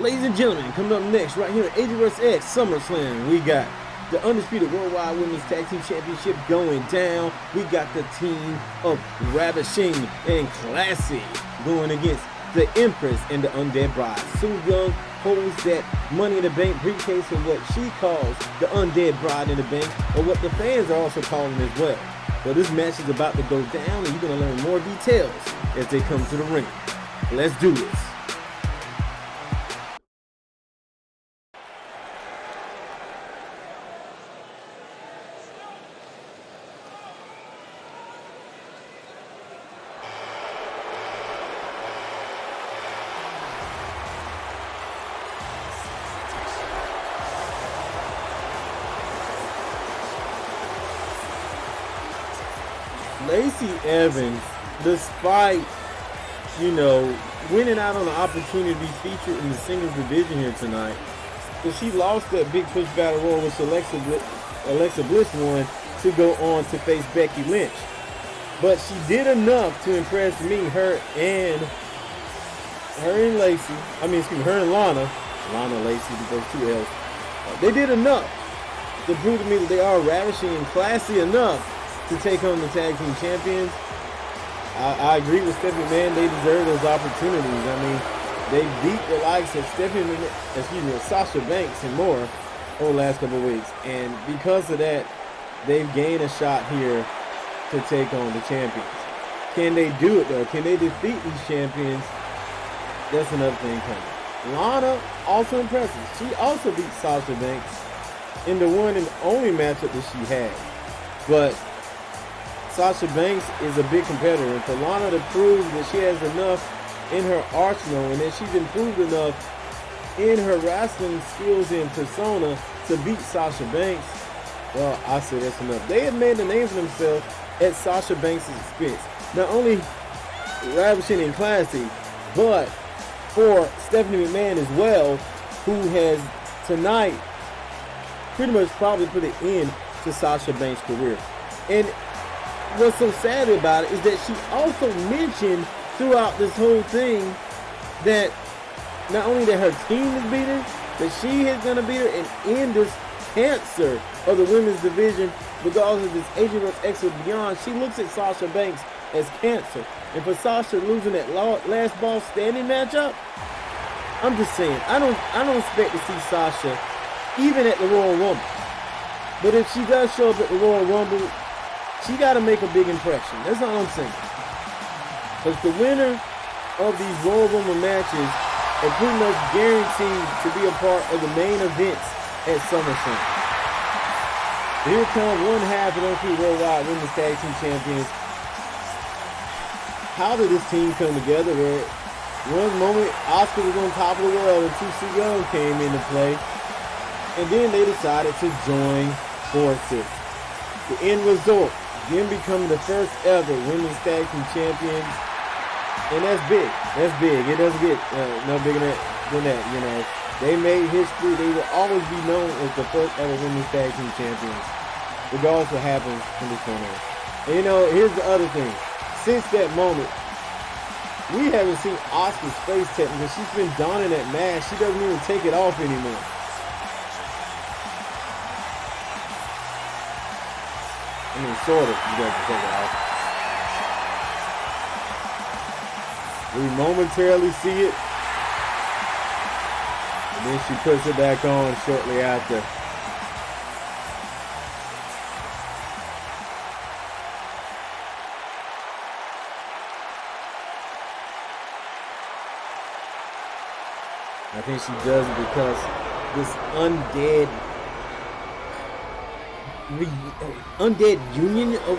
Ladies and gentlemen, coming up next right here at ADG vs. X SummerSlam, we got the Undisputed Worldwide Women's Tag Team Championship going down. We got the team of Ravishing and Classy going against the Empress and the Undead Bride. Su Yung holds that Money in the Bank briefcase, or what she calls the Undead Bride in the Bank, or what the fans are also calling as well. Well, this match is about to go down, and you're going to learn more details as they come to the ring. Let's do this. Lacey Evans, despite, winning out on the opportunity to be featured in the singles division here tonight, but she lost that big push battle royal, which Alexa Bliss won, to go on to face Becky Lynch. But she did enough to impress me, her and Lana Lacey, those two L's. They did enough to prove to me that they are ravishing and classy enough to take on the tag team champions. I agree with Stephanie McMahon. They deserve those opportunities. I mean, they beat the likes of Sasha Banks and more over the last couple of weeks. And because of that, they've gained a shot here to take on the champions. Can they do it though? Can they defeat these champions? That's another thing coming. Lana also impressive. She also beat Sasha Banks in the one and only matchup that she had. But Sasha Banks is a big competitor, and for Lana to prove that she has enough in her arsenal and that she's improved enough in her wrestling skills and persona to beat Sasha Banks, well, I say that's enough. They have made a name for themselves at Sasha Banks' expense. Not only ravishing and classy, but for Stephanie McMahon as well, who has tonight pretty much probably put an end to Sasha Banks' career. And what's so sad about it is that she also mentioned throughout this whole thing that not only that her team is beating, that she is going to beat her and end this cancer of the women's division regardless of this ADG vs. X or beyond. She looks at Sasha Banks as cancer. And for Sasha losing that last ball standing matchup, I'm just saying, I don't expect to see Sasha even at the Royal Rumble. But if she does show up at the Royal Rumble, she got to make a big impression. That's all I'm saying. Because the winner of these Royal Rumble matches are pretty much guaranteed to be a part of the main events at SummerSlam. Here comes one half of the Undisputed Worldwide Women's Tag Team Champions. How did this team come together? Where one moment Asuka was on top of the world and Su Yung came into play. And then they decided to join forces. The end result, them becoming the first ever Women's Tag Team Champions. And that's big. That's big. It doesn't get no bigger than that, They made history. They will always be known as the first ever Women's Tag Team Champions, regardless of what happens from this point on. And here's the other thing. Since that moment, we haven't seen Asuka's face technically. She's been donning that mask. She doesn't even take it off anymore. I mean, sort of. She doesn't take it off. We momentarily see it. And then she puts it back on shortly after. I think she does it because this undead union of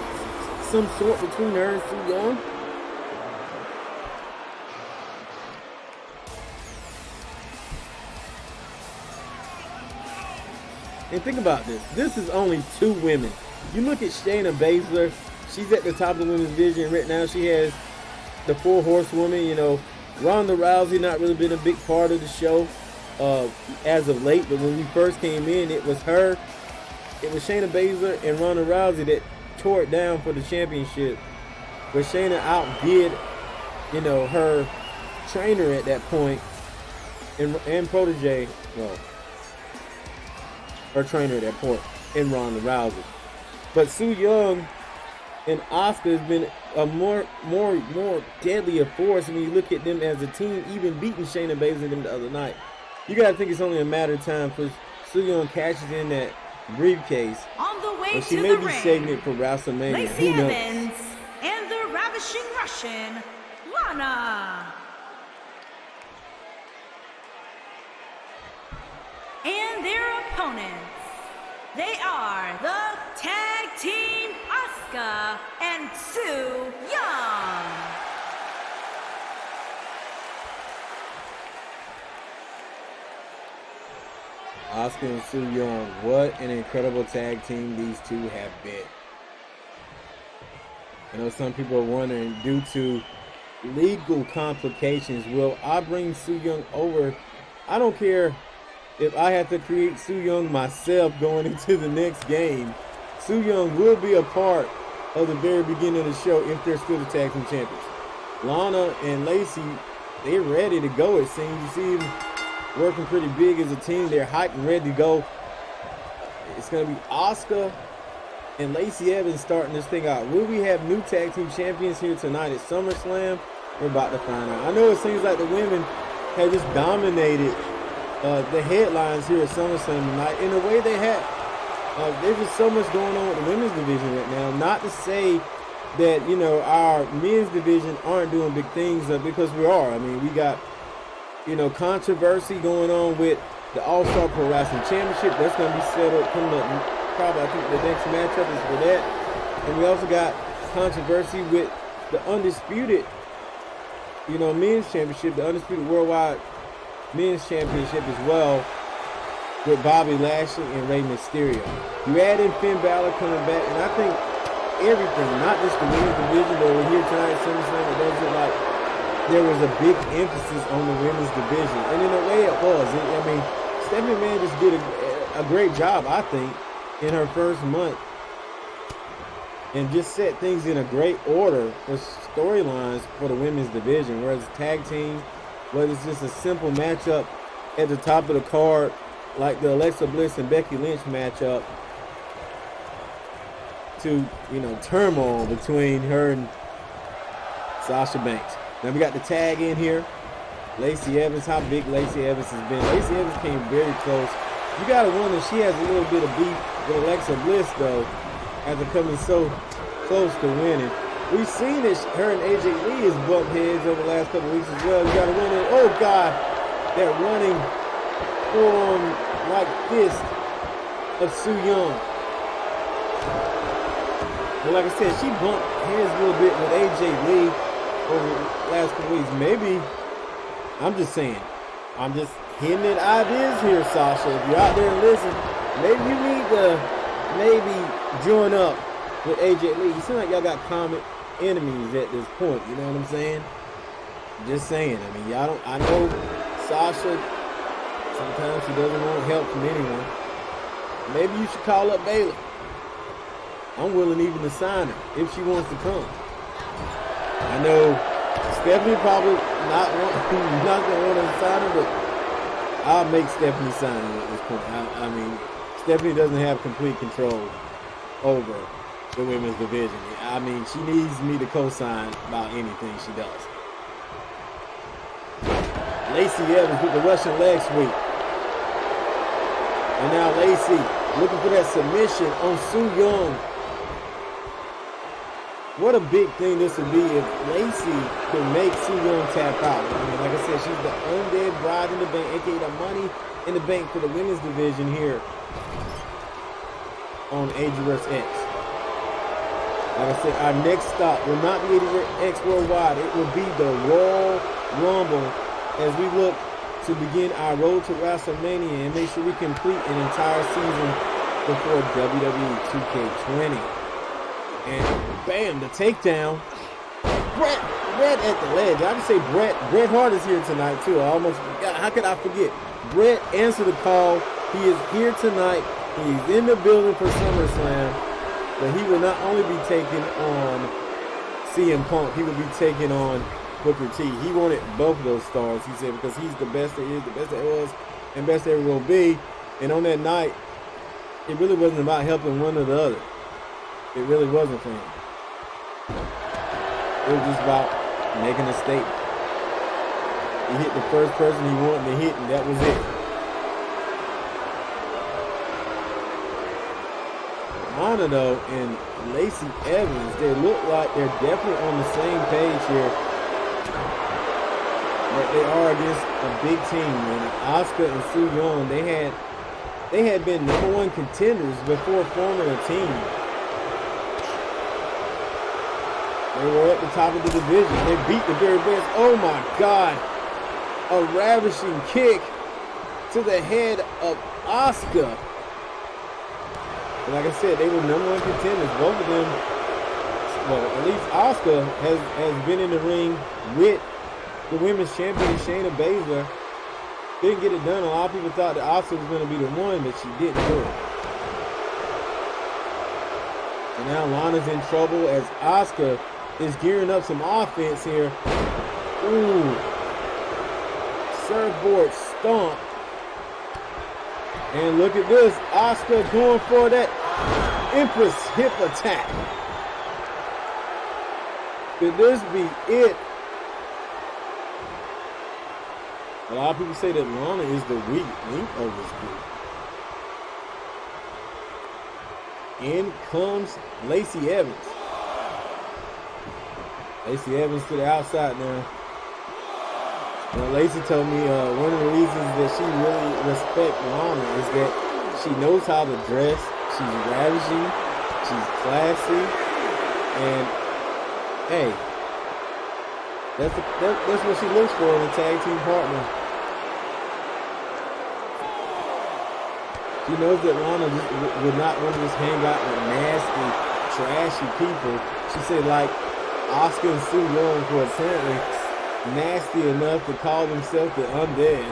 some sort between her and Su Yung. And think about this. This is only two women. You look at Shayna Baszler. She's at the top of the women's division right now. She has the 4 horsewomen. Ronda Rousey not really been a big part of the show as of late. But when we first came in, it was her. It was Shayna Baszler and Ronda Rousey that tore it down for the championship. But Shayna outdid, her trainer at that point. and protege, well, her trainer at that point, in Ronda Rousey. But Su Yung and Asuka has been a more deadly a force when you look at them as a team, even beating Shayna Baszler them the other night. You gotta think it's only a matter of time for Su Yung cashes in that briefcase. On the way she to may the be ring, saving it for WrestleMania. Lacey Who knows? Evans and the Ravishing Russian, Lana. And their opponents, they are the Tag Team Asuka and Su Yung. Asuka and Su Yung, what an incredible tag team these two have been. I know some people are wondering, due to legal complications, will I bring Su Yung over? I don't care if I have to create Su Yung myself going into the next game. Su Yung will be a part of the very beginning of the show if they're still the tag team champions. Lana and Lacey, they're ready to go, it seems. You see them working pretty big as a team. They're hyped and ready to go. It's going to be Asuka and Lacey Evans starting this thing out. Will we have new tag team champions here tonight at SummerSlam? We're about to find out. I know it seems like the women have just dominated the headlines here at SummerSlam tonight. In a way they have. There's just so much going on with the women's division right now. Not to say that, you know, our men's division aren't doing big things, because we are. I mean, we got, you know, controversy going on with the All-Star Pro Wrestling Championship. That's going to be settled coming up. Probably, I think the next matchup is for that. And we also got controversy with the Undisputed, you know, men's championship, the Undisputed Worldwide Men's Championship as well, with Bobby Lashley and Rey Mysterio. You add in Finn Balor coming back, and I think everything, not just the women's division, but we're here tonight at SummerSlam, it does look like there was a big emphasis on the women's division. And in a way it was. I mean, Stephanie McMahon just did a great job, I think, in her first month, and just set things in a great order for storylines for the women's division, whereas tag team, whether it's just a simple matchup at the top of the card like the Alexa Bliss and Becky Lynch matchup, to, you know, turmoil between her and Sasha Banks. Now we got the tag in here. Lacey Evans, how big Lacey Evans has been. Lacey Evans came very close. You gotta wonder if she has a little bit of beef with Alexa Bliss though, after coming so close to winning. We've seen that her and AJ Lee has bumped heads over the last couple of weeks as well. You gotta wonder, oh God, that running forearm like fist of Su Yung. But like I said, she bumped heads a little bit with AJ Lee over the last couple weeks. Maybe, I'm just saying, I'm just hitting at ideas here, Sasha. If you're out there and listen, maybe you need to join up with AJ Lee. You seem like y'all got common enemies at this point, you know what I'm saying? Just saying. I mean, y'all don't, I know Sasha, sometimes she doesn't want help from anyone. Maybe you should call up Bayley. I'm willing even to sign her if she wants to come. I know Stephanie probably not gonna want to sign her, but I'll make Stephanie sign her at this point. I mean, Stephanie doesn't have complete control over the women's division. I mean, she needs me to co-sign about anything she does. Lacey Evans with the Russian leg sweep. And now Lacey looking for that submission on Su Yung. What a big thing this would be if Lacey could make Su Yung tap out. I mean, like I said, she's the undead bride in the bank, aka the money in the bank for the women's division here on ADG X. Like I said, our next stop will not be ADG X Worldwide. It will be the Royal Rumble as we look to begin our road to WrestleMania and make sure we complete an entire season before WWE 2K20. And bam, the takedown. Bret at the ledge. I can say Bret Hart is here tonight too. I almost forgot. How could I forget? Bret answered the call. He is here tonight. He's in the building for SummerSlam. But he will not only be taking on CM Punk, he will be taking on Booker T. He wanted both of those stars. He said because he's the best there is, the best there was, and best there will be. And on that night, it really wasn't about helping one or the other. It really wasn't for him. It was just about making a statement. He hit the first person he wanted to hit, and that was it. Lana, though, and Lacey Evans, they look like they're definitely on the same page here. But they are against a big team, and Asuka and Su Yung, they had been #1 contenders before forming a team. They were at the top of the division. They beat the very best. Oh my God. A ravishing kick to the head of Asuka. Like I said, they were #1 contenders. Both of them, well, at least Asuka has been in the ring with the women's champion, Shayna Baszler. Didn't get it done. A lot of people thought that Asuka was going to be the one, but she didn't do it. And now Lana's in trouble as Asuka is gearing up some offense here. Ooh. Surfboard stomp. And look at this. Asuka going for that Empress hip attack. Could this be it? A lot of people say that Lana is the weak link of this group. In comes Lacey Evans. Lacey Evans to the outside now. Now, Lacey told me one of the reasons that she really respects Lana is that she knows how to dress. She's ravishing. She's classy. And, hey, that's what she looks for in a tag team partner. She knows that Lana would not want to just hang out with nasty, trashy people. She said, like, Asuka and Su Yung, who are apparently nasty enough to call themselves the Undead.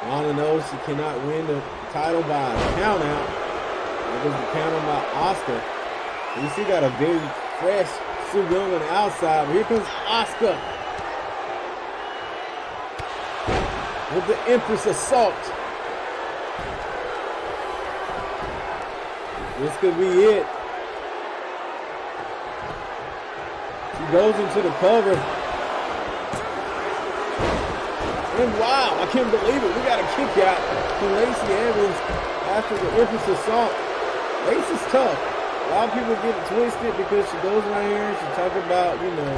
Lana knows she cannot win the title by a count out. That was the count out by Asuka. And you see, got a very fresh Su Yung on the outside. But here comes Asuka with the Empress Assault. This could be it. She goes into the cover. And wow, I can't believe it. We got a kick out from Lacey Evans after the Empress Assault. Lacey's tough. A lot of people get it twisted because she goes around here and she talks about, you know,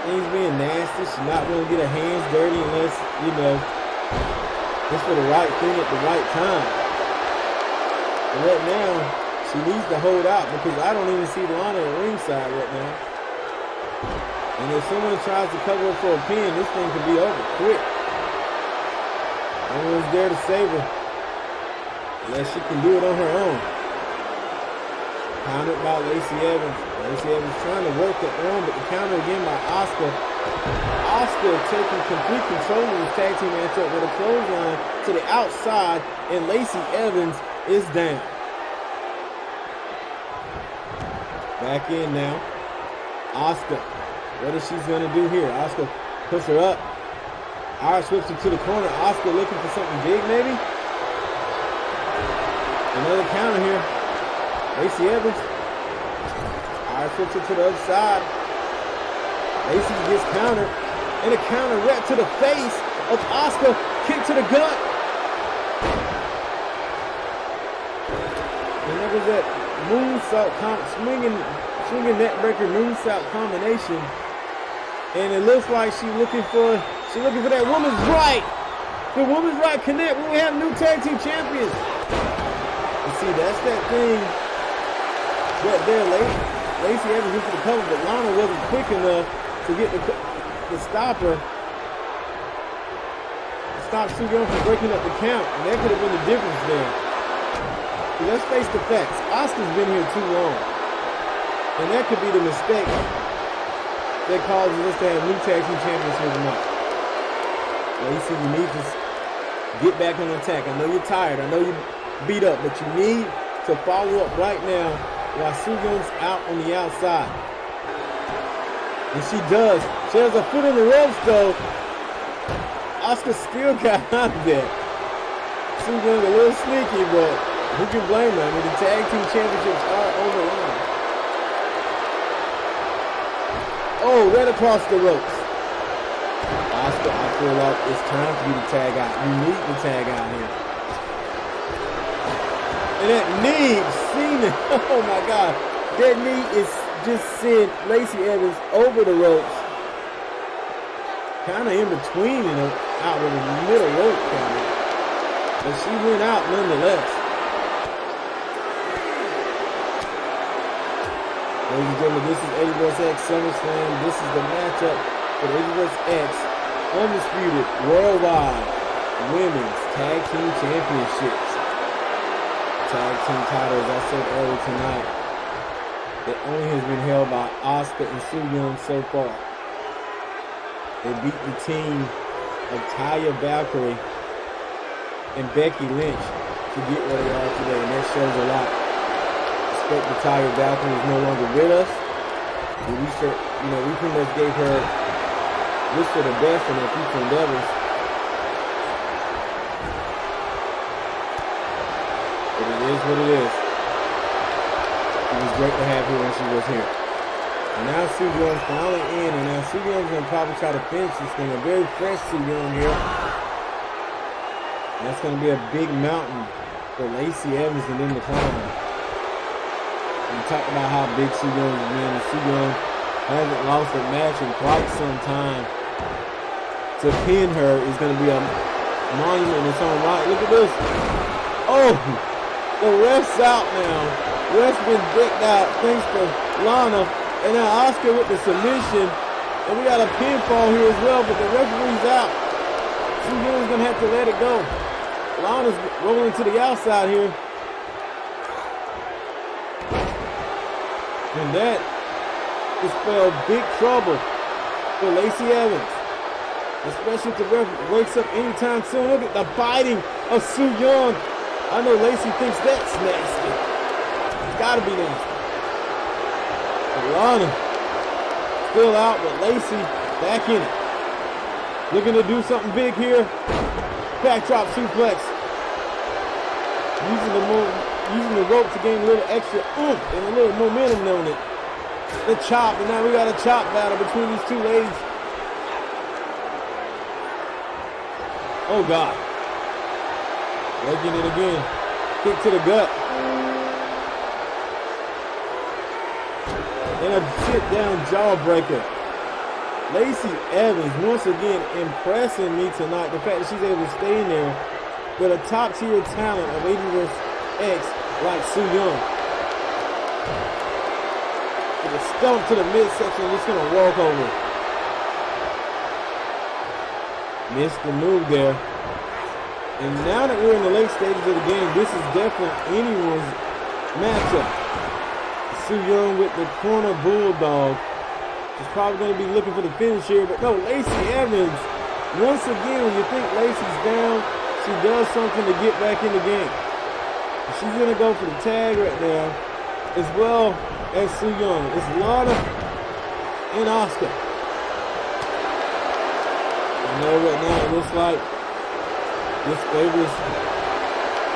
things being nasty. She's not going to get her hands dirty unless, you know, it's for the right thing at the right time. But right now, she needs to hold out because I don't even see Lana at ringside right now. And if someone tries to cover her for a pin, this thing could be over quick. No one's there to save her unless she can do it on her own. Countered by Lacey Evans. Lacey Evans trying to work the arm, but the counter again by Asuka. Asuka taking complete control of this tag team matchup with a clothesline to the outside, and Lacey Evans is down. Back in now. Asuka. What is she going to do here? Asuka puts her up. Irish whips her to the corner. Asuka looking for something big, maybe? Another counter here. Lacey Evans. Irish whips her to the other side. Lacey gets countered. And a counter right to the face of Asuka. Kick to the gut. And there was that moonsault swinging neckbreaker moonsault combination. And it looks like she's looking for that woman's right. The woman's right connect. We have new tag team champions. You see, that's that thing right there. Lacey Evans went for the cover, but Lana wasn't quick enough to get the stopper. Stop Su Yung from breaking up the count, and that could have been the difference there. But let's face the facts. Asuka's been here too long, and that could be the mistake that causes us to have new tag team champions here tonight. Lacey, you need to get back on attack. I know you're tired. I know you're beat up, but you need to follow up right now while Su Young's out on the outside. And she does. She has a foot in the ropes though. Asuka still got out of there. Su Young a little sneaky, but who can blame her? I mean, the tag team championships are on the line. Oh, right across the ropes. Asuka, I feel like it's time for you to tag out. You need to tag out here. And that knee, oh my God. That knee is just sent Lacey Evans over the ropes. Kind of in between and out with a middle rope kind of. But she went out nonetheless. Ladies and gentlemen, this is ADG SummerSlam. This is the matchup for the ADG Undisputed Worldwide Women's Tag Team Championships. Tag team title, as I said earlier tonight, that only has been held by Asuka and Su Yung so far. They beat the team of Taya Valkyrie and Becky Lynch to get where they are today, and that shows a lot. Respect that Taya Valkyrie is no longer with us. But we should, we pretty much gave her wish for the best in her future endeavors. But it is what it is. It was great to have her when she was here. And now Su Yung finally in, and now Su Young's gonna probably try to finish this thing. A very fresh Su Yung here. And that's gonna be a big mountain for Lacey Evans and them to climb. We talked about how big Su Yung has been, and Su Yung hasn't lost a match in quite some time. To pin her is gonna be a monument in its own right. Look at this. Oh, the ref's out now. Ref's been decked out thanks to Lana. And now Asuka with the submission. And we got a pinfall here as well, but the referee's out. Su Young's going to have to let it go. Lana's rolling to the outside here. And that will spell big trouble for Lacey Evans. Especially if the ref wakes up anytime soon. Look at the biting of Su Yung. I know Lacey thinks that's nasty. It's got to be nasty. Lana still out, but Lacey back in it. Looking to do something big here. Backdrop suplex. Using the rope to gain a little extra oomph and a little momentum on it. The chop, and now we got a chop battle between these two ladies. Oh God. Making it again. Kick to the gut. And a sit-down jawbreaker. Lacey Evans once again impressing me tonight. The fact that she's able to stay in there with a top-tier talent of Universe X like Su Yung. With a stomp to the midsection, just gonna walk over. Missed the move there. And now that we're in the late stages of the game, this is definitely anyone's matchup. Su Yung with the corner bulldog is probably going to be looking for the finish here, but no, Lacey Evans, once again, when you think Lacey's down, she does something to get back in the game. She's going to go for the tag right now, as well as Su Yung. It's Lana and Asuka. I know right now it looks like this favors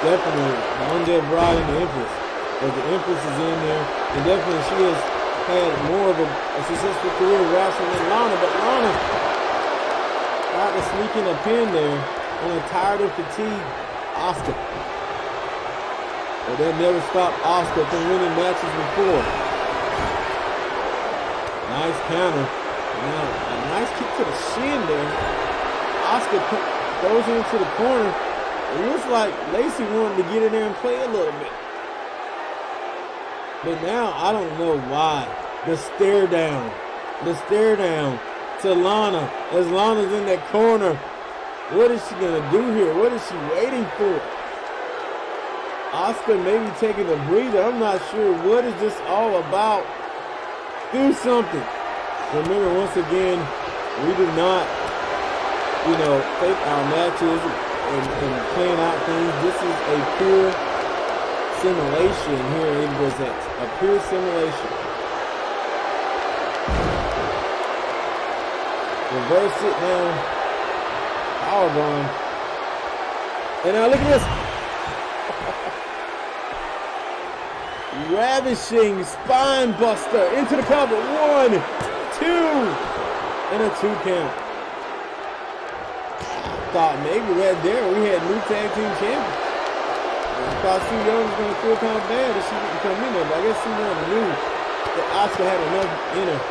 definitely the Undead Bride and the Empress. But the Empress is in there, and definitely she has had more of a successful career wrestling than Lana, but Lana tried to sneak in a pin there on a tired and fatigued Asuka. But that never stopped Asuka from winning matches before. Nice counter. Now, a nice kick to the shin there. Asuka throws it into the corner. It looks like Lacey wanted to get in there and play a little bit. But now, I don't know why. The stare down to Lana as Lana's in that corner. What is she going to do here? What is she waiting for? Asuka maybe taking a breather. I'm not sure. What is this all about? Do something. Remember, once again, we do not, fake our matches and playing out things. This is a pure simulation here in Universe X. A pure simulation. Reverse it down. Powerbomb. And now look at this. Ravishing spine buster into the cover. 1, 2, and a 2 count. Thought maybe right there we had new tag team champions. I thought Sue Young was going to feel kind of bad if she didn't come in there, but I guess Sue Young knew that Asuka had enough in her.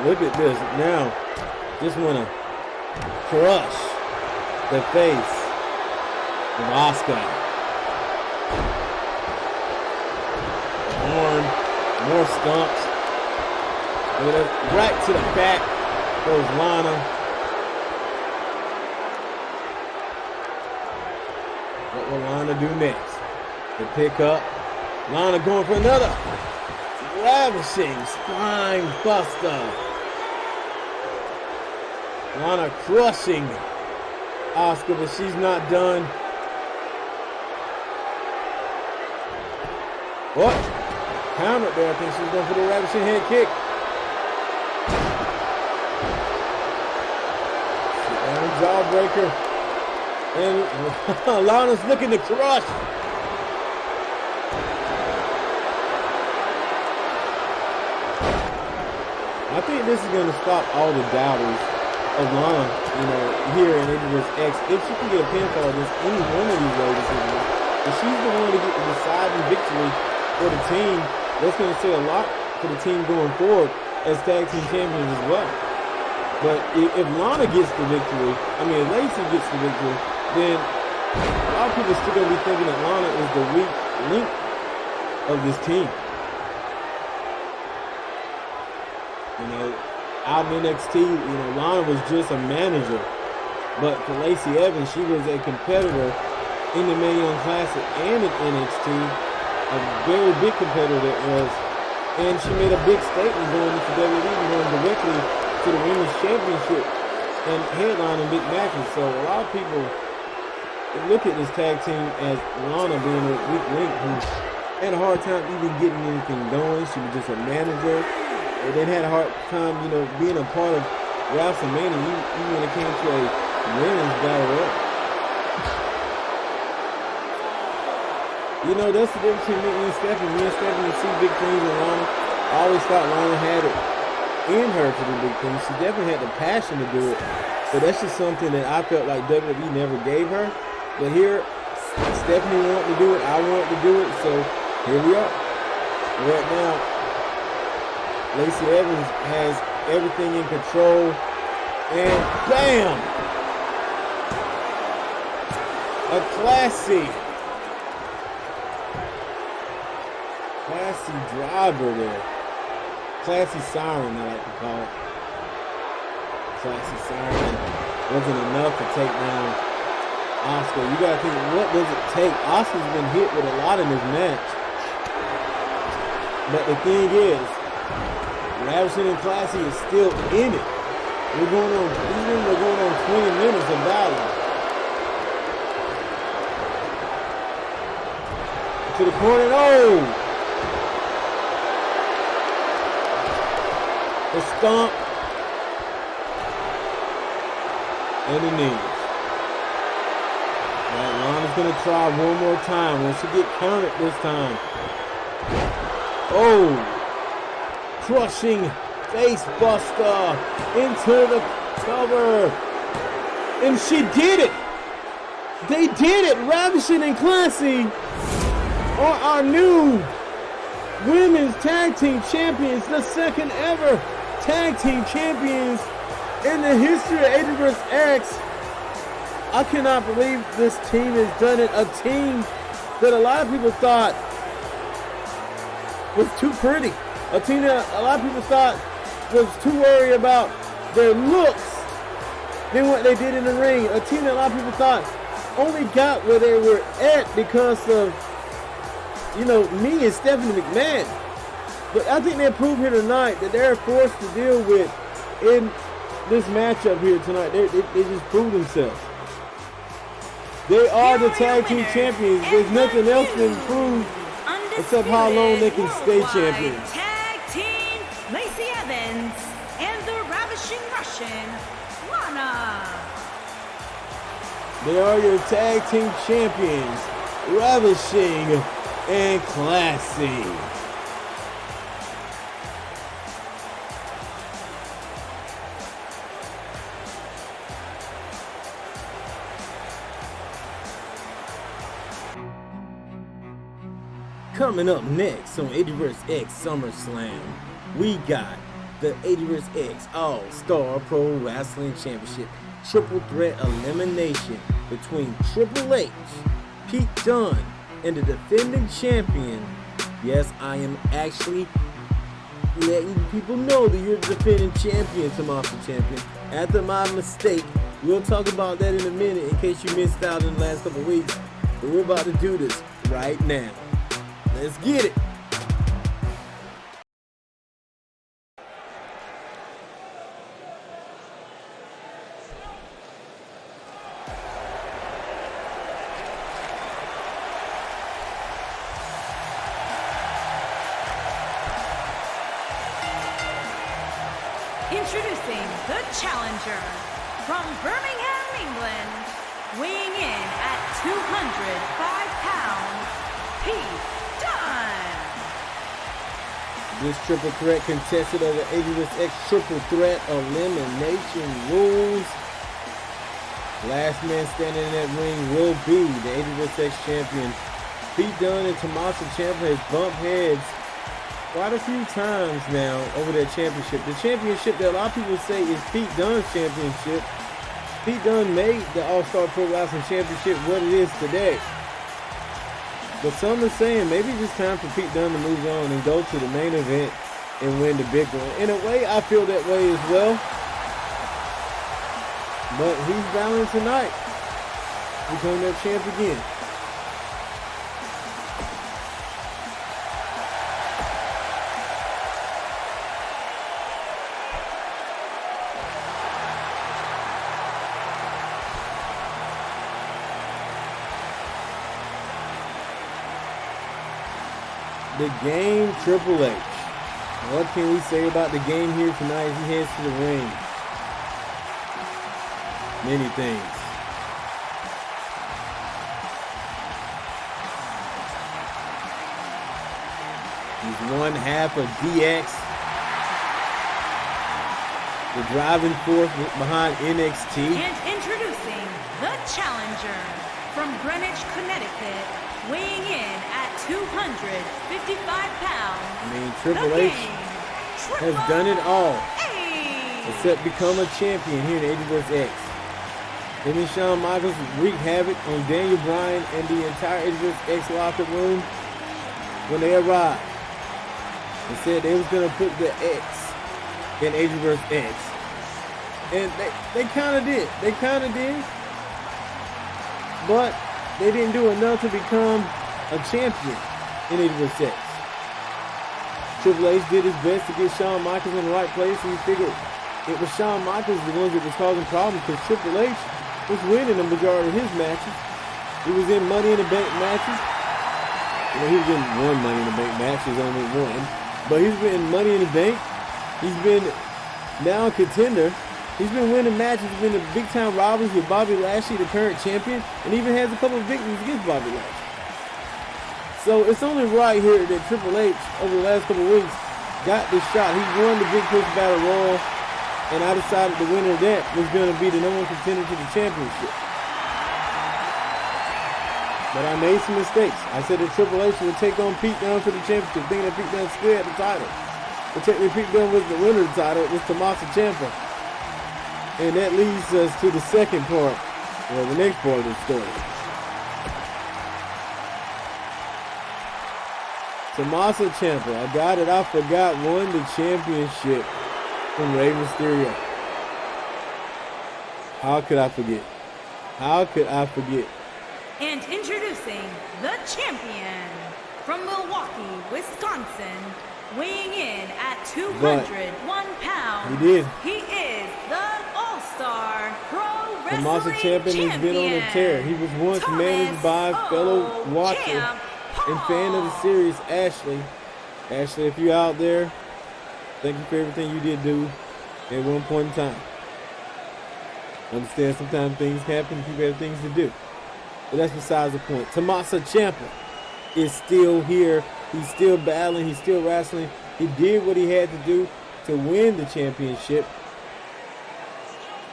Look at this now. Just want to crush the face of Asuka. Arm, more stumps. Right to the back goes Lana. What will Lana do next? The pick up. Lana going for another ravishing spine buster. Lana crushing Asuka, but she's not done. What? Counter there. I think she's going for the ravishing head kick. Jawbreaker, and Lana's looking to crush. I think this is going to stop all the doubters of Lana, here in Universe X. If she can get a pinfall against any one of these ladies, if she's the one to get the deciding victory for the team, that's going to say a lot for the team going forward as tag team champions as well. But if Lana gets the victory, if Lacey gets the victory, then a lot of people are still going to be thinking that Lana is the weak link of this team. Out of NXT, Lana was just a manager. But for Lacey Evans, she was a competitor in the Mae Young Classic and in NXT. A very big competitor that was. And she made a big statement going into WWE, going directly to the Women's Championship and headlining big matches. So a lot of people look at this tag team as Lana being a weak link who had a hard time even getting anything going. She was just a manager. And then had a hard time, being a part of WrestleMania, even when it came to a women's battle royal. That's the difference between me and Stephanie. Me and Stephanie see big things in Lana. I always thought Lana had it in her to do big things. She definitely had the passion to do it, but that's just something that I felt like WWE never gave her. But here, Stephanie wanted to do it, I wanted to do it, so here we are. Right now, Lacey Evans has everything in control, and bam! A classy driver there. Classy siren, I like to call it. Classy siren wasn't enough to take down Asuka. You gotta think, what does it take? Asuka's been hit with a lot in this match. But the thing is, Ravishing and Classy is still in it. We're going on 20 minutes of battle. To the corner, oh! The stomp and the knees. Right, Lana's gonna try one more time. When she get counted this time. Oh, crushing face buster into the cover, and she did it. They did it. Ravishing and Classy are our new women's tag team champions, the second ever tag team champions in the history of Universe X. I cannot believe this team has done it. A team that a lot of people thought was too pretty. A team that a lot of people thought was too worried about their looks than what they did in the ring. A team that a lot of people thought only got where they were at because of, me and Stephanie McMahon. But I think they proved here tonight that they're forced to deal with in this matchup here tonight. They just proved themselves. They are the Here tag your team winners, champions. and There's the nothing else to new improve except how long they can stay Undisputed champions. Tag Team Lacey Evans and the Ravishing Russian Lana. They are your tag team champions, Ravishing and Classy. Coming up next on ADG X SummerSlam, we got the ADG X All-Star Pro Wrestling Championship Triple Threat Elimination between Triple H, Pete Dunne, and the defending champion. Yes, I am actually letting people know that you're the defending champion, Tommaso Ciampa. After my mistake, we'll talk about that in a minute in case you missed out in the last couple of weeks. But we're about to do this right now. Let's get it. Introducing the challenger from Birmingham, England, weighing in at 205 pounds, Pete Dunne. This triple threat contested over ADG X Triple Threat Elimination rules. Last man standing in that ring will be the ADG X champion. Pete Dunne and Tommaso Ciampa has bumped heads quite a few times now over that championship. The championship that a lot of people say is Pete Dunne's championship. Pete Dunne made the All-Star Pro Wrestling Championship what it is today. But some are saying maybe it's time for Pete Dunne to move on and go to the main event and win the big one. In a way, I feel that way as well. But he's battling tonight to become that champ again. The game, Triple H. What can we say about the game here tonight as he heads to the ring? Many things. He's one half of DX. The driving force behind NXT. And introducing the challenger from Greenwich, Connecticut, weighing in at 255 pounds. I mean, Triple H has done it all except become a champion here in ADG X. Him and Shawn Michaels wreaked havoc on Daniel Bryan and the entire ADG X locker room when they arrived. They said they was going to put the X in ADG X. And they kind of did. They kind of did. But they didn't do enough to become a champion in ADG X. Triple H did his best to get Shawn Michaels in the right place, and he figured it was Shawn Michaels the ones that was causing problems because Triple H was winning the majority of his matches. He was in Money in the Bank matches. You know, he was in one Money in the Bank match, there's only one. But he's been in Money in the Bank. He's been now a contender. He's been winning matches, he's been in big-time robberies with Bobby Lashley, the current champion, and even has a couple of victories against Bobby Lashley. So it's only right here that Triple H, over the last couple of weeks, got this shot. He won the Big Push Battle Royal, and I decided the winner of that was going to be the #1 contender to the championship. But I made some mistakes. I said that Triple H would take on Pete Dunne for the championship, thinking that Pete Dunne still had the title. But technically Pete Dunne was the winner of the title. It was Tommaso Ciampa. And that leads us to the second part, or the next part of the story. Tommaso Ciampa, a guy that I forgot won the championship from Rey Mysterio. How could I forget? How could I forget? And introducing the champion from Milwaukee, Wisconsin, weighing in at 201 pounds. He did. He is the All-Star Pro Tommaso Wrestling Ciampa has been on a tear. He was once managed by fellow watcher and fan of the series, Ashley. Ashley, if you're out there, thank you for everything you did do at one point in time. Understand sometimes things happen, people have things to do. But that's besides the point. Tommaso Ciampa is still here. He's still battling. He's still wrestling. He did what he had to do to win the championship.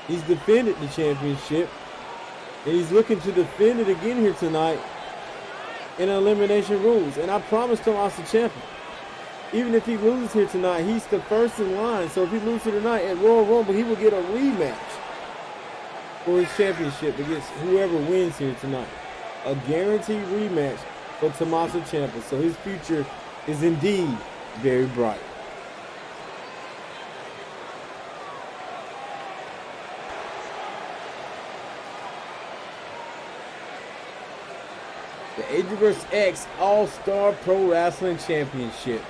He's defended the championship. And he's looking to defend it again here tonight in elimination rules. And I promised Tommaso Ciampa, even if he loses here tonight, he's the first in line. So if he loses tonight at Royal Rumble, he will get a rematch for his championship against whoever wins here tonight. A guaranteed rematch for Tommaso Ciampa. So his future is indeed very bright. The Universe X All-Star Pro Wrestling Championship.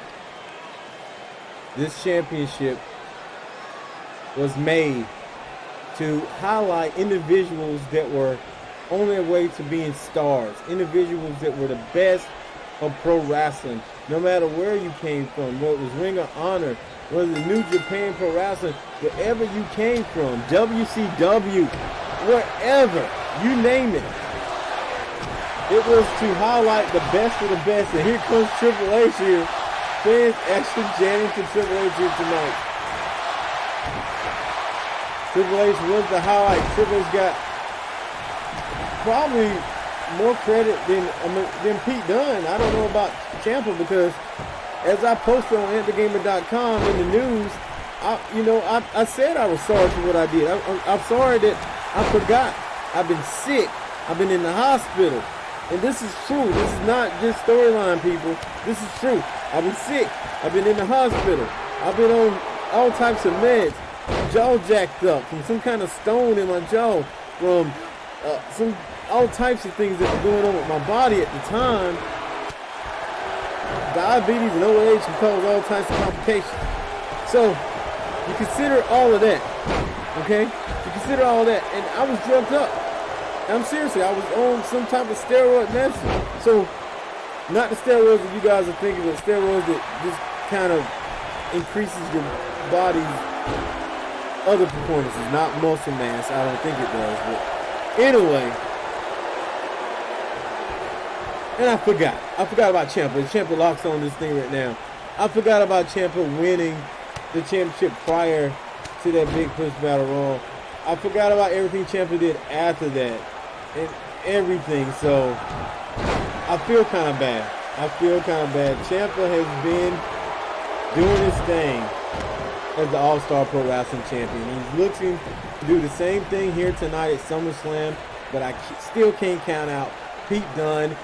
This championship was made to highlight individuals that were on their way to being stars. Individuals that were the best of pro wrestling. No matter where you came from, whether it was Ring of Honor, whether it was New Japan Pro Wrestling, wherever you came from, WCW, wherever, you name it. It was to highlight the best of the best. And here comes Triple H here. Fans actually jamming to Triple H here tonight. Triple H was the highlight. Triple H got probably more credit than Pete Dunne. I don't know about Ciampa because as I posted on AntDaGamer.com in the news, I said I was sorry for what I did. I'm sorry that I forgot. I've been sick. I've been in the hospital. And this is true. This is not just storyline, people. This is true. I've been sick. I've been in the hospital. I've been on all types of meds. Jaw jacked up from some kind of stone in my jaw, from all types of things that were going on with my body at the time. Diabetes and old age can cause all types of complications. So you consider all of that, okay? You consider all of that, and I was drugged up. I'm seriously, I was on some type of steroid medicine. So, not the steroids that you guys are thinking, but steroids that just kind of increases your body's other performances, not muscle mass. I don't think it does, but anyway. And I forgot about Ciampa. Ciampa locks on this thing right now. I forgot about Ciampa winning the championship prior to that big push battle royal. I forgot about everything Ciampa did after that. And everything, so I feel kind of bad. Ciampa has been doing his thing as the All-Star Pro Wrestling Champion. He's looking to do the same thing here tonight at SummerSlam, but I still can't count out Pete Dunne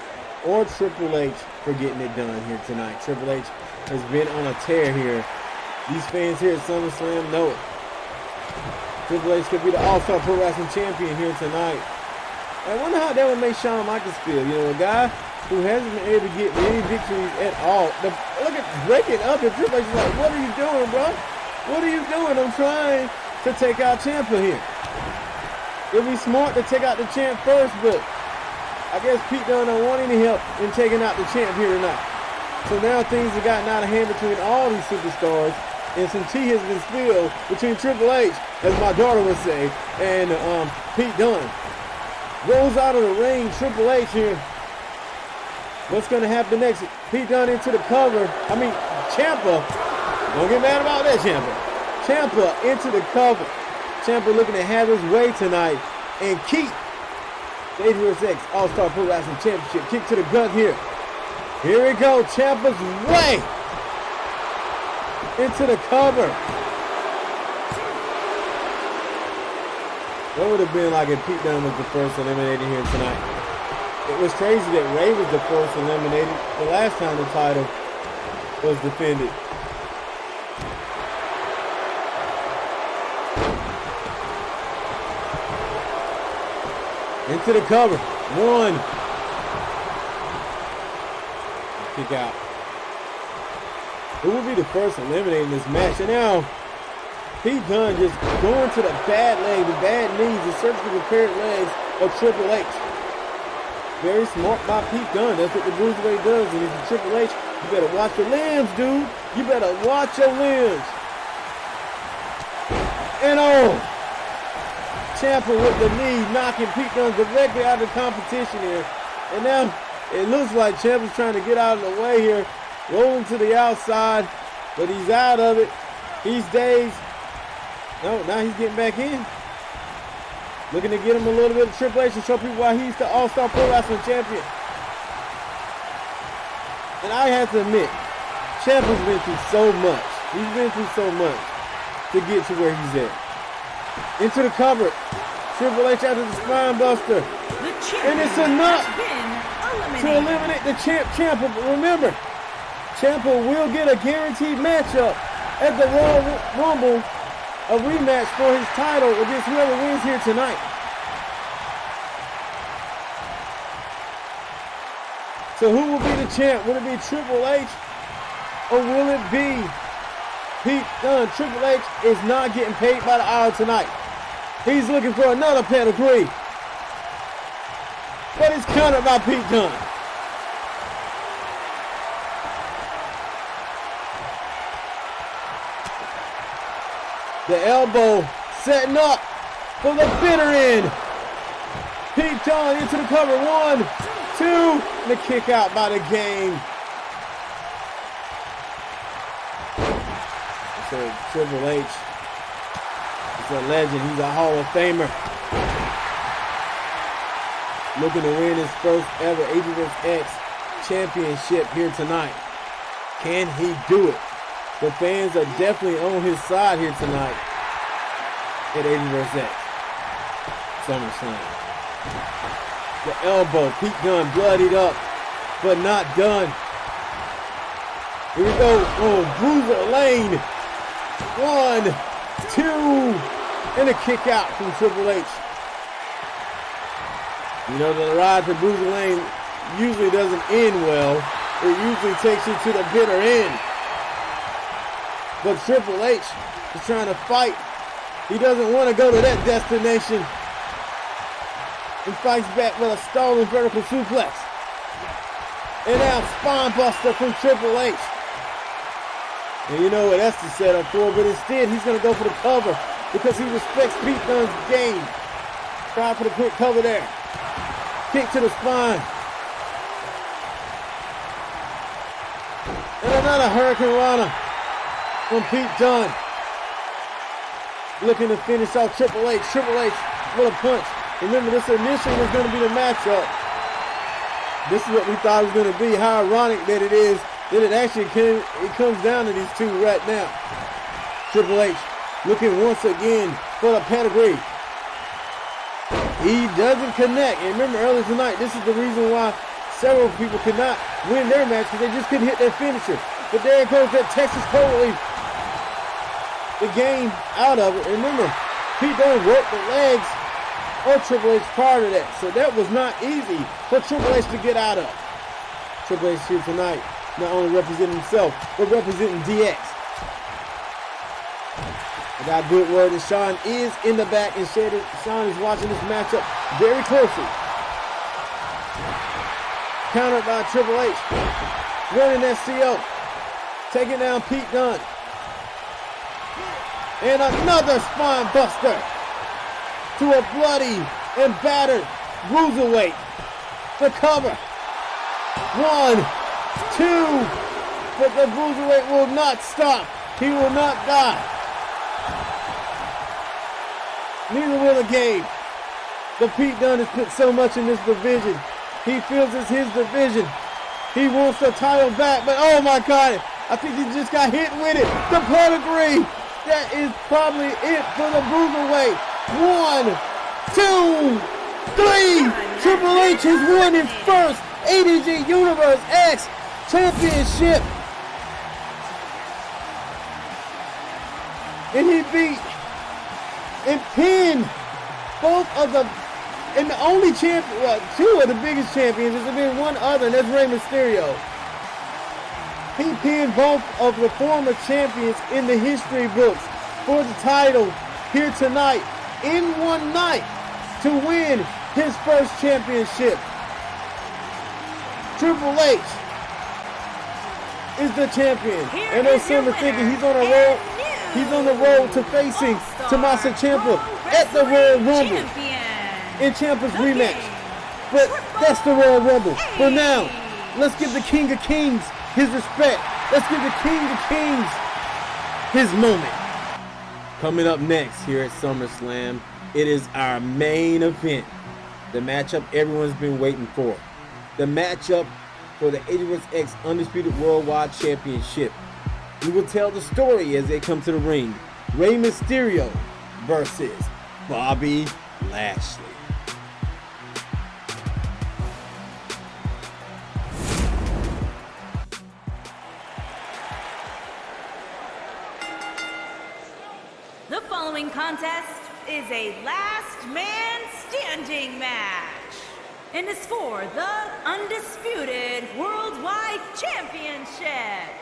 or Triple H for getting it done here tonight. Triple H has been on a tear here. These fans here at SummerSlam know it. Triple H could be the All-Star Pro Wrestling Champion here tonight. I wonder how that would make Shawn Michaels feel. You know, a guy who hasn't been able to get any victories at all. Look at breaking up, and Triple H is like, "What are you doing, bro? What are you doing? I'm trying to take out Ciampa here." It'd be smart to take out the champ first, but I guess Pete Dunne don't want any help in taking out the champ here tonight. So now things have gotten out of hand between all these superstars, and some tea has been spilled between Triple H, as my daughter would say, and Pete Dunne. Rolls out of the ring, Triple H here. What's going to happen next? Pete Dunne into the cover. Ciampa. Don't get mad about that, Ciampa. Ciampa into the cover. Ciampa looking to have his way tonight and keep the Universe X All-Star Pro Wrestling Championship. Kick to the gut here. Here we go. Ciampa's way into the cover. What would have been like if Pete Dunne was the first eliminated here tonight? It was crazy that Rey was the first eliminated the last time the title was defended. Into the cover. One. Kick out. Who will be the first eliminated in this match? And now, Pete Dunne just going to the bad leg, the bad knees, the surgically repaired legs of Triple H. Very smart by Pete Dunne. That's what the Bruiserweight does. And if you're Triple H, you better watch your limbs, dude. You better watch your limbs. And oh, Ciampa with the knee, knocking Pete Dunne directly out of the competition here. And now it looks like Ciampa's trying to get out of the way here, rolling to the outside, but he's out of it. He's dazed. No, now he's getting back in. Looking to get him a little bit of Triple H and show people why he's the All-Star Pro Wrestling Champion. And I have to admit, Ciampa's been through so much. He's been through so much to get to where he's at. Into the cover. Triple H after the spine buster. And it's enough to eliminate the Ciampa. But remember, Ciampa will get a guaranteed matchup at the Royal Rumble, a rematch for his title against whoever wins here tonight. So who will be the champ? Will it be Triple H or will it be Pete Dunne? Triple H is not getting paid by the hour tonight. He's looking for another pedigree. But it's countered by Pete Dunne. The elbow setting up for the bitter end. Pete Dunne into the cover. 1, 2, and the kick out by the game. So Triple H is a legend. He's a Hall of Famer. Looking to win his first ever ADG championship here tonight. Can he do it? The fans are definitely on his side here tonight at ADG SummerSlam. The elbow, Pete Dunne bloodied up, but not done. Here we go. Oh, Bruiser Lane. 1, 2, and a kick out from Triple H. You know, the ride to Bruiser Lane usually doesn't end well. It usually takes you to the bitter end. But Triple H is trying to fight. He doesn't want to go to that destination. And fights back with a stalling vertical suplex. And now spine buster from Triple H. And you know what that's the setup for, but instead he's going to go for the cover because he respects Pete Dunne's game. Try for the quick cover there. Kick to the spine. And another Hurricane Rana from Pete Dunne. Looking to finish off Triple H. Triple H with a punch. Remember, this initially was going to be the matchup. This is what we thought it was going to be. How ironic that it is that it actually comes down to these two right now. Triple H looking once again for the pedigree. He doesn't connect. And remember earlier tonight, this is the reason why several people could not win their match because they just couldn't hit their finisher. But there goes that Texas totally the game out of it. And remember, Pete Dunne worked the legs of Triple H prior to that. So that was not easy for Triple H to get out of. Triple H here tonight, not only representing himself, but representing DX. I got a good word that Sean is in the back and Sean is watching this matchup very closely. Countered by Triple H. Running SCO. Taking down Pete Dunne. And another spine buster to a bloody and battered Bruiserweight. The cover. 1, 2. But the Bruiserweight will not stop. He will not die. Neither will the game. But Pete Dunne has put so much in this division. He feels it's his division. He wants the title back, but oh my God, I think he just got hit with it. The pedigree. That is probably it for the Bruiserweight. 1, 2, 3. Triple H has won his first ADG Universe X Championship. And he beat and pinned both of the, and the only champion, well, 2 of the biggest champions. There's been one other, and that's Rey Mysterio. He pinned both of the former champions in the history books for the title here tonight in one night to win his first championship. Triple H is the champion. And there's some are thinking he's on a road. He's on the road to facing Tommaso Ciampa at the Royal Rumble in Ciampa's rematch. But that's the Royal Rumble. For now, let's give the King of Kings his respect. Let's give the King of Kings his moment. Coming up next here at SummerSlam, it is our main event. The matchup everyone's been waiting for. The matchup for the Universe X Undisputed Worldwide Championship. We will tell the story as they come to the ring. Rey Mysterio versus Bobby Lashley. The following contest is a last man standing match and is for the Undisputed Worldwide Championship.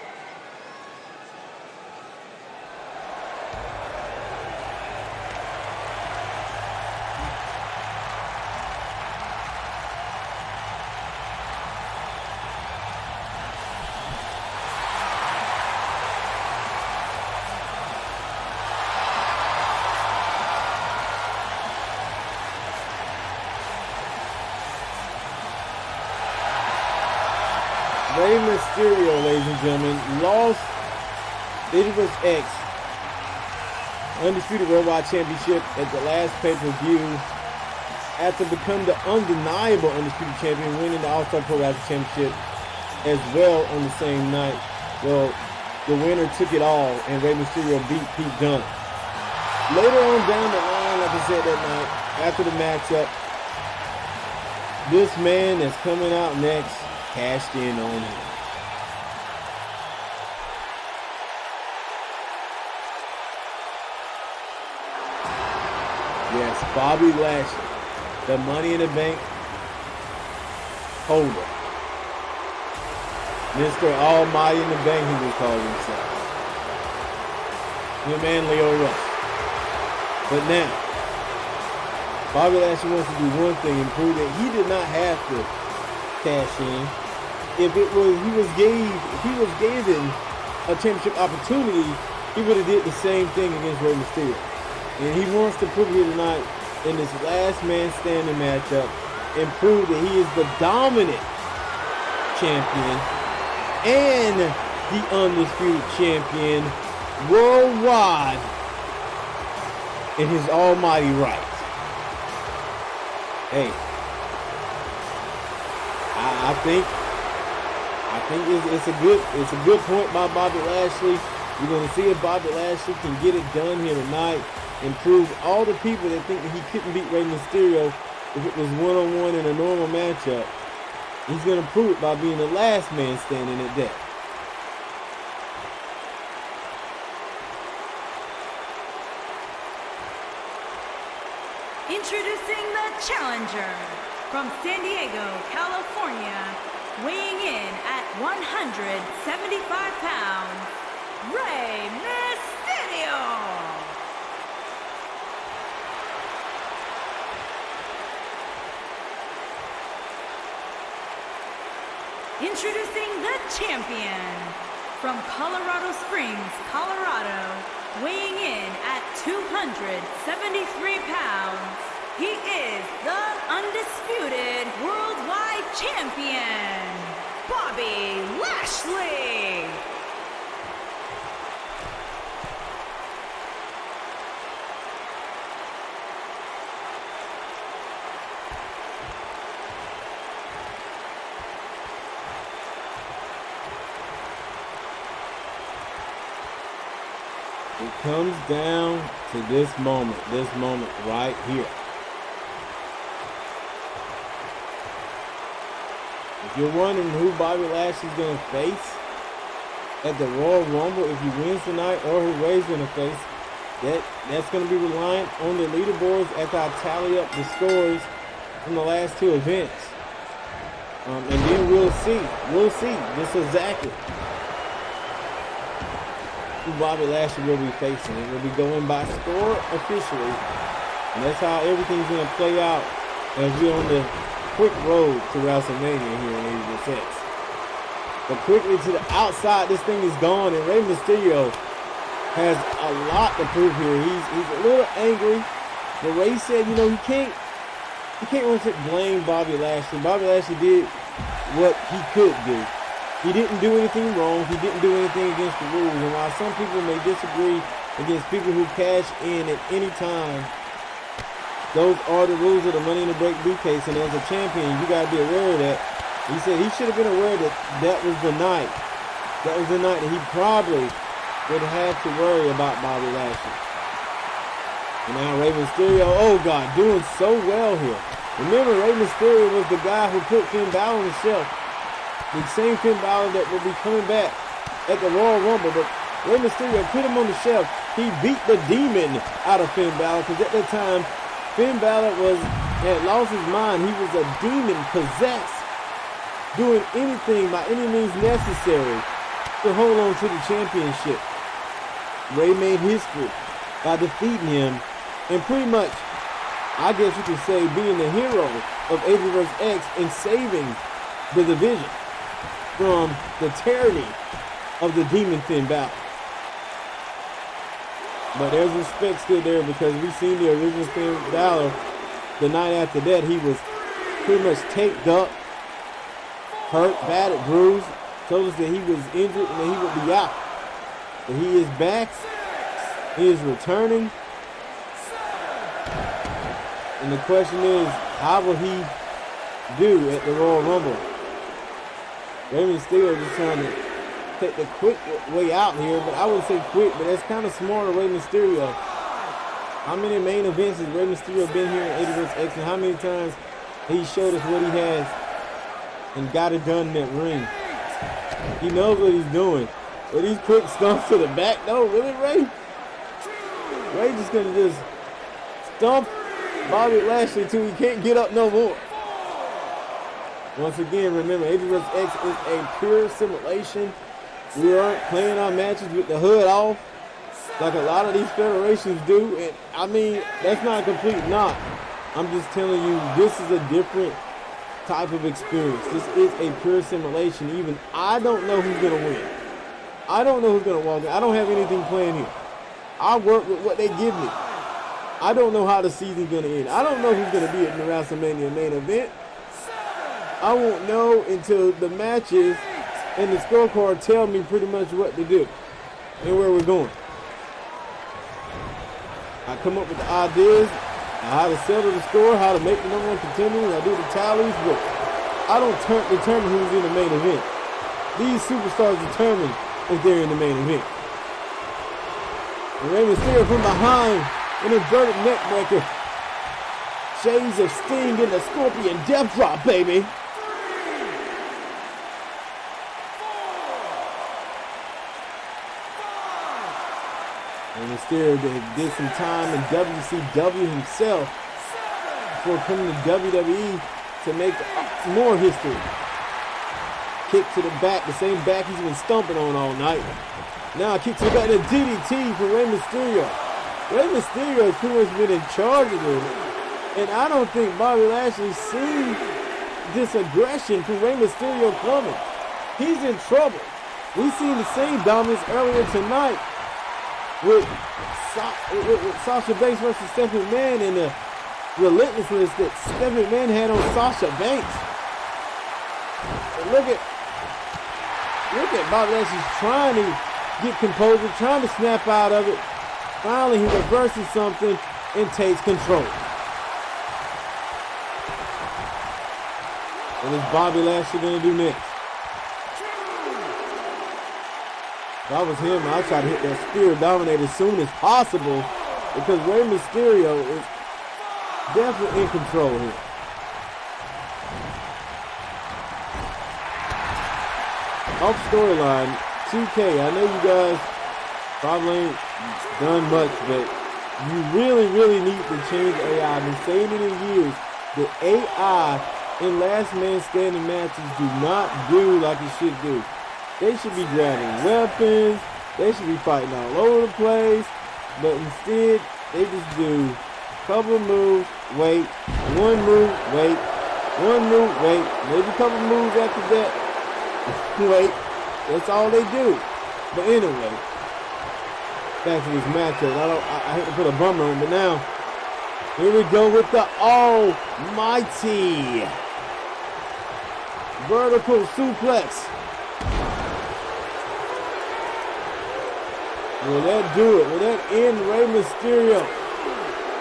Rey Mysterio, ladies and gentlemen, lost the Universe X Undisputed Worldwide Championship at the last pay-per-view after becoming the undeniable Undisputed Champion, winning the All-Star Pro Wrestling Championship as well on the same night. Well, the winner took it all, and Rey Mysterio beat Pete Dunne. Later on down the line, like I said that night, after the matchup, this man that's coming out next cashed in on him. Yes, Bobby Lashley, the Money in the Bank holder. Mr. Almighty in the Bank, he would call himself. Him and Leo Rush. But now, Bobby Lashley wants to do one thing and prove that he did not have to cash in. If he was given a championship opportunity, he would have did the same thing against Rey Mysterio. And he wants to prove here tonight in this last man standing matchup and prove that he is the dominant champion and the undisputed champion worldwide in his almighty right. Hey, I think it's a good point by Bobby Lashley. We're going to see if Bobby Lashley can get it done here tonight and prove all the people that think that he couldn't beat Rey Mysterio if it was one-on-one in a normal matchup. He's going to prove it by being the last man standing at that. Introducing the challenger from San Diego, California, weighing in at 175 pounds, Rey Mysterio. Introducing the champion from Colorado Springs, Colorado, weighing in at 273 pounds, he is the Undisputed Worldwide Champion, Bobby Lashley. It comes down to this moment right here. If you're wondering who Bobby Lashley's going to face at the Royal Rumble, if he wins tonight, or who Rey's going to face, that's going to be reliant on the leaderboards after I tally up the scores from the last two events. And then we'll see just exactly who Bobby Lashley will be facing. It will be going by score officially. And that's how everything's going to play out as we're on the quick road to WrestleMania here in ADG. But quickly to the outside, this thing is gone, and Rey Mysterio has a lot to prove here. He's a little angry, but Rey said, you know, he can't really blame Bobby Lashley. Bobby Lashley did what he could do. He didn't do anything wrong. He didn't do anything against the rules. And while some people may disagree against people who cash in at any time, those are the rules of the Money in the Bank briefcase. And as a champion, you got to be aware of that. He said he should have been aware that that was the night. That was the night that he probably would have to worry about Bobby Lashley. And now Rey Mysterio, oh God, doing so well here. Remember, Rey Mysterio was the guy who put Finn Balor on the shelf. The same Finn Balor that will be coming back at the Royal Rumble. But Rey Mysterio put him on the shelf. He beat the demon out of Finn Balor, because at that time, Finn Balor had lost his mind. He was a demon possessed, doing anything by any means necessary to hold on to the championship. Rey made history by defeating him and pretty much, I guess you could say, being the hero of Universe X and saving the division from the tyranny of the demon Finn Balor. But there's respect still there, because we seen the original Finn Balor the night after that. He was pretty much taped up, hurt, battered, bruised, told us that he was injured and that he would be out. But he is back. He is returning. And the question is, how will he do at the Royal Rumble? Rey Mysterio just trying to take the quick way out here, but I wouldn't say quick, but that's kind of smart of Rey Mysterio. How many main events has Rey Mysterio been here in Universe X, and how many times he showed us what he has and got it done in that ring? He knows what he's doing. But these quick stumps to the back, though, really, Rey? Rey just gonna just stump Bobby Lashley till he can't get up no more. Once again, remember, Universe X is a pure simulation. We aren't playing our matches with the hood off like a lot of these federations do. And I mean, that's not a complete knock. I'm just telling you, this is a different type of experience. This is a pure simulation. Even I don't know who's gonna win. I don't know who's gonna walk in. I don't have anything planned here. I work with what they give me. I don't know how the season's gonna end. I don't know who's gonna be at the WrestleMania main event. I won't know until the matches and the scorecard tell me pretty much what to do and where we're going. I come up with the ideas, how to settle the score, how to make the number one contender. I do the tallies, but I don't determine who's in the main event. These superstars determine if they're in the main event. And Rey Mysterio from behind, an inverted neck breaker. Shades of Sting in the Scorpion Death Drop, baby. And Mysterio did some time in WCW himself before coming to WWE to make more history. Kick to the back, the same back he's been stomping on all night. Now a kick to the back, and a DDT for Rey Mysterio. Rey Mysterio has pretty much been in charge of this. And I don't think Bobby Lashley's seen this aggression from Rey Mysterio coming. He's in trouble. We've seen the same dominance earlier tonight with Sasha Banks versus Stephanie McMahon, and the relentlessness that Stephanie McMahon had on Sasha Banks. And look at Bobby Lashley trying to get composure, trying to snap out of it. Finally, he reverses something and takes control. What is Bobby Lashley going to do next? If I was him, I'd try to hit that Spirit Dominator as soon as possible, because Rey Mysterio is definitely in control here. Off storyline, 2K, I know you guys probably ain't done much, but you really need to change AI. I've been saying it in years. The AI in last man standing matches do not do like it should do. They should be grabbing weapons, They should be fighting all over the place, but instead they just do a couple of moves, wait, one move, wait, one move, wait, maybe a couple of moves after that, wait. That's all they do. But anyway, back to this matchup. I hate to put a bummer on, but now here we go with the almighty vertical suplex. Will that do it? Will that end Rey Mysterio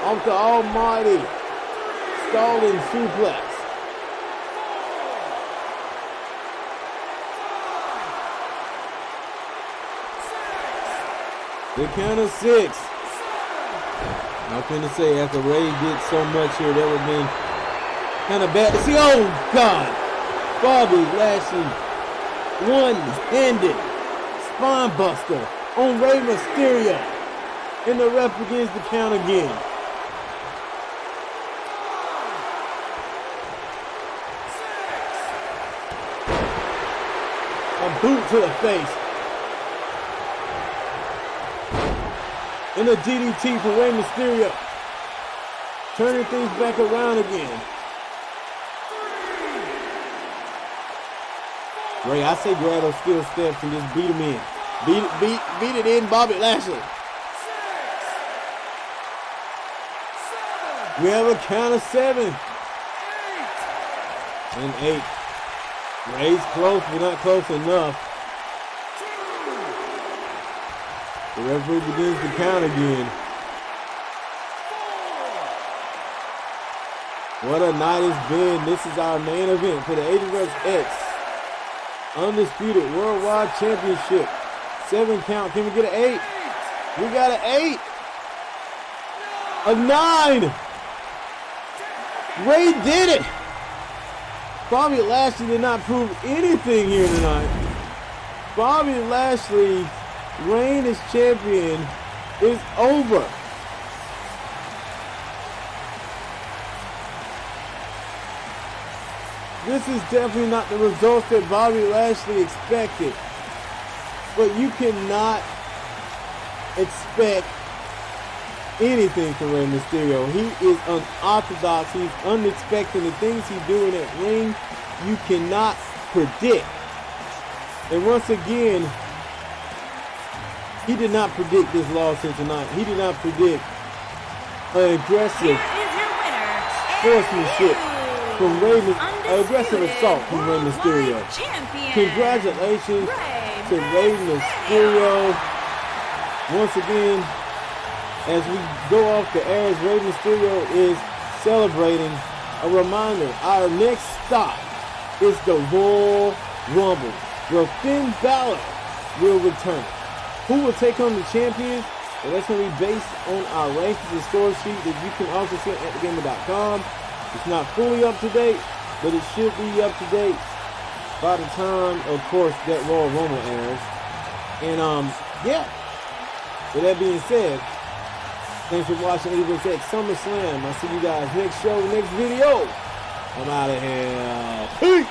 off the almighty stalling suplex? The count of 6. I'm finna say after Rey did so much here, that would have been kind of bad to see. Oh God! Bobby Lashley, one-handed spine buster on Rey Mysterio, and the ref begins to count again. A boot to the face. And a DDT for Rey Mysterio. Turning things back around again. Rey, I say grab those steel steps and just beat him in. Beat it in, Bobby Lashley. We have a count of 7. And 8. Rey's close, but not close enough. The referee begins to count again. What a night it's been. This is our main event for the ADG Undisputed Worldwide Championship. 7 count. Can we get an 8? We got an 8. A 9. Rey did it. Bobby Lashley did not prove anything here tonight. Bobby Lashley reign as champion is over. This is definitely not the results that Bobby Lashley expected. But you cannot expect anything from Rey Mysterio. He is unorthodox. He's unexpected. The things he's doing at ring, you cannot predict. And once again, he did not predict this loss here tonight. He did not predict an aggressive sportsmanship from Rey Mysterio, aggressive assault from Rey Mysterio. Congratulations to Rey Mysterio. Once again, as we go off the air, as Rey Mysterio is celebrating, a reminder, our next stop is the Royal Rumble, where Finn Balor will return. Who will take on the champions? Well, that's going to be based on our rankings and score sheet that you can also see at AntDaGamer.com. It's not fully up to date, but it should be up to date by the time, of course, that Royal Rumble airs. And, yeah. With that being said, thanks for watching Universe SummerSlam. I'll see you guys next show, next video. I'm out of here. Peace.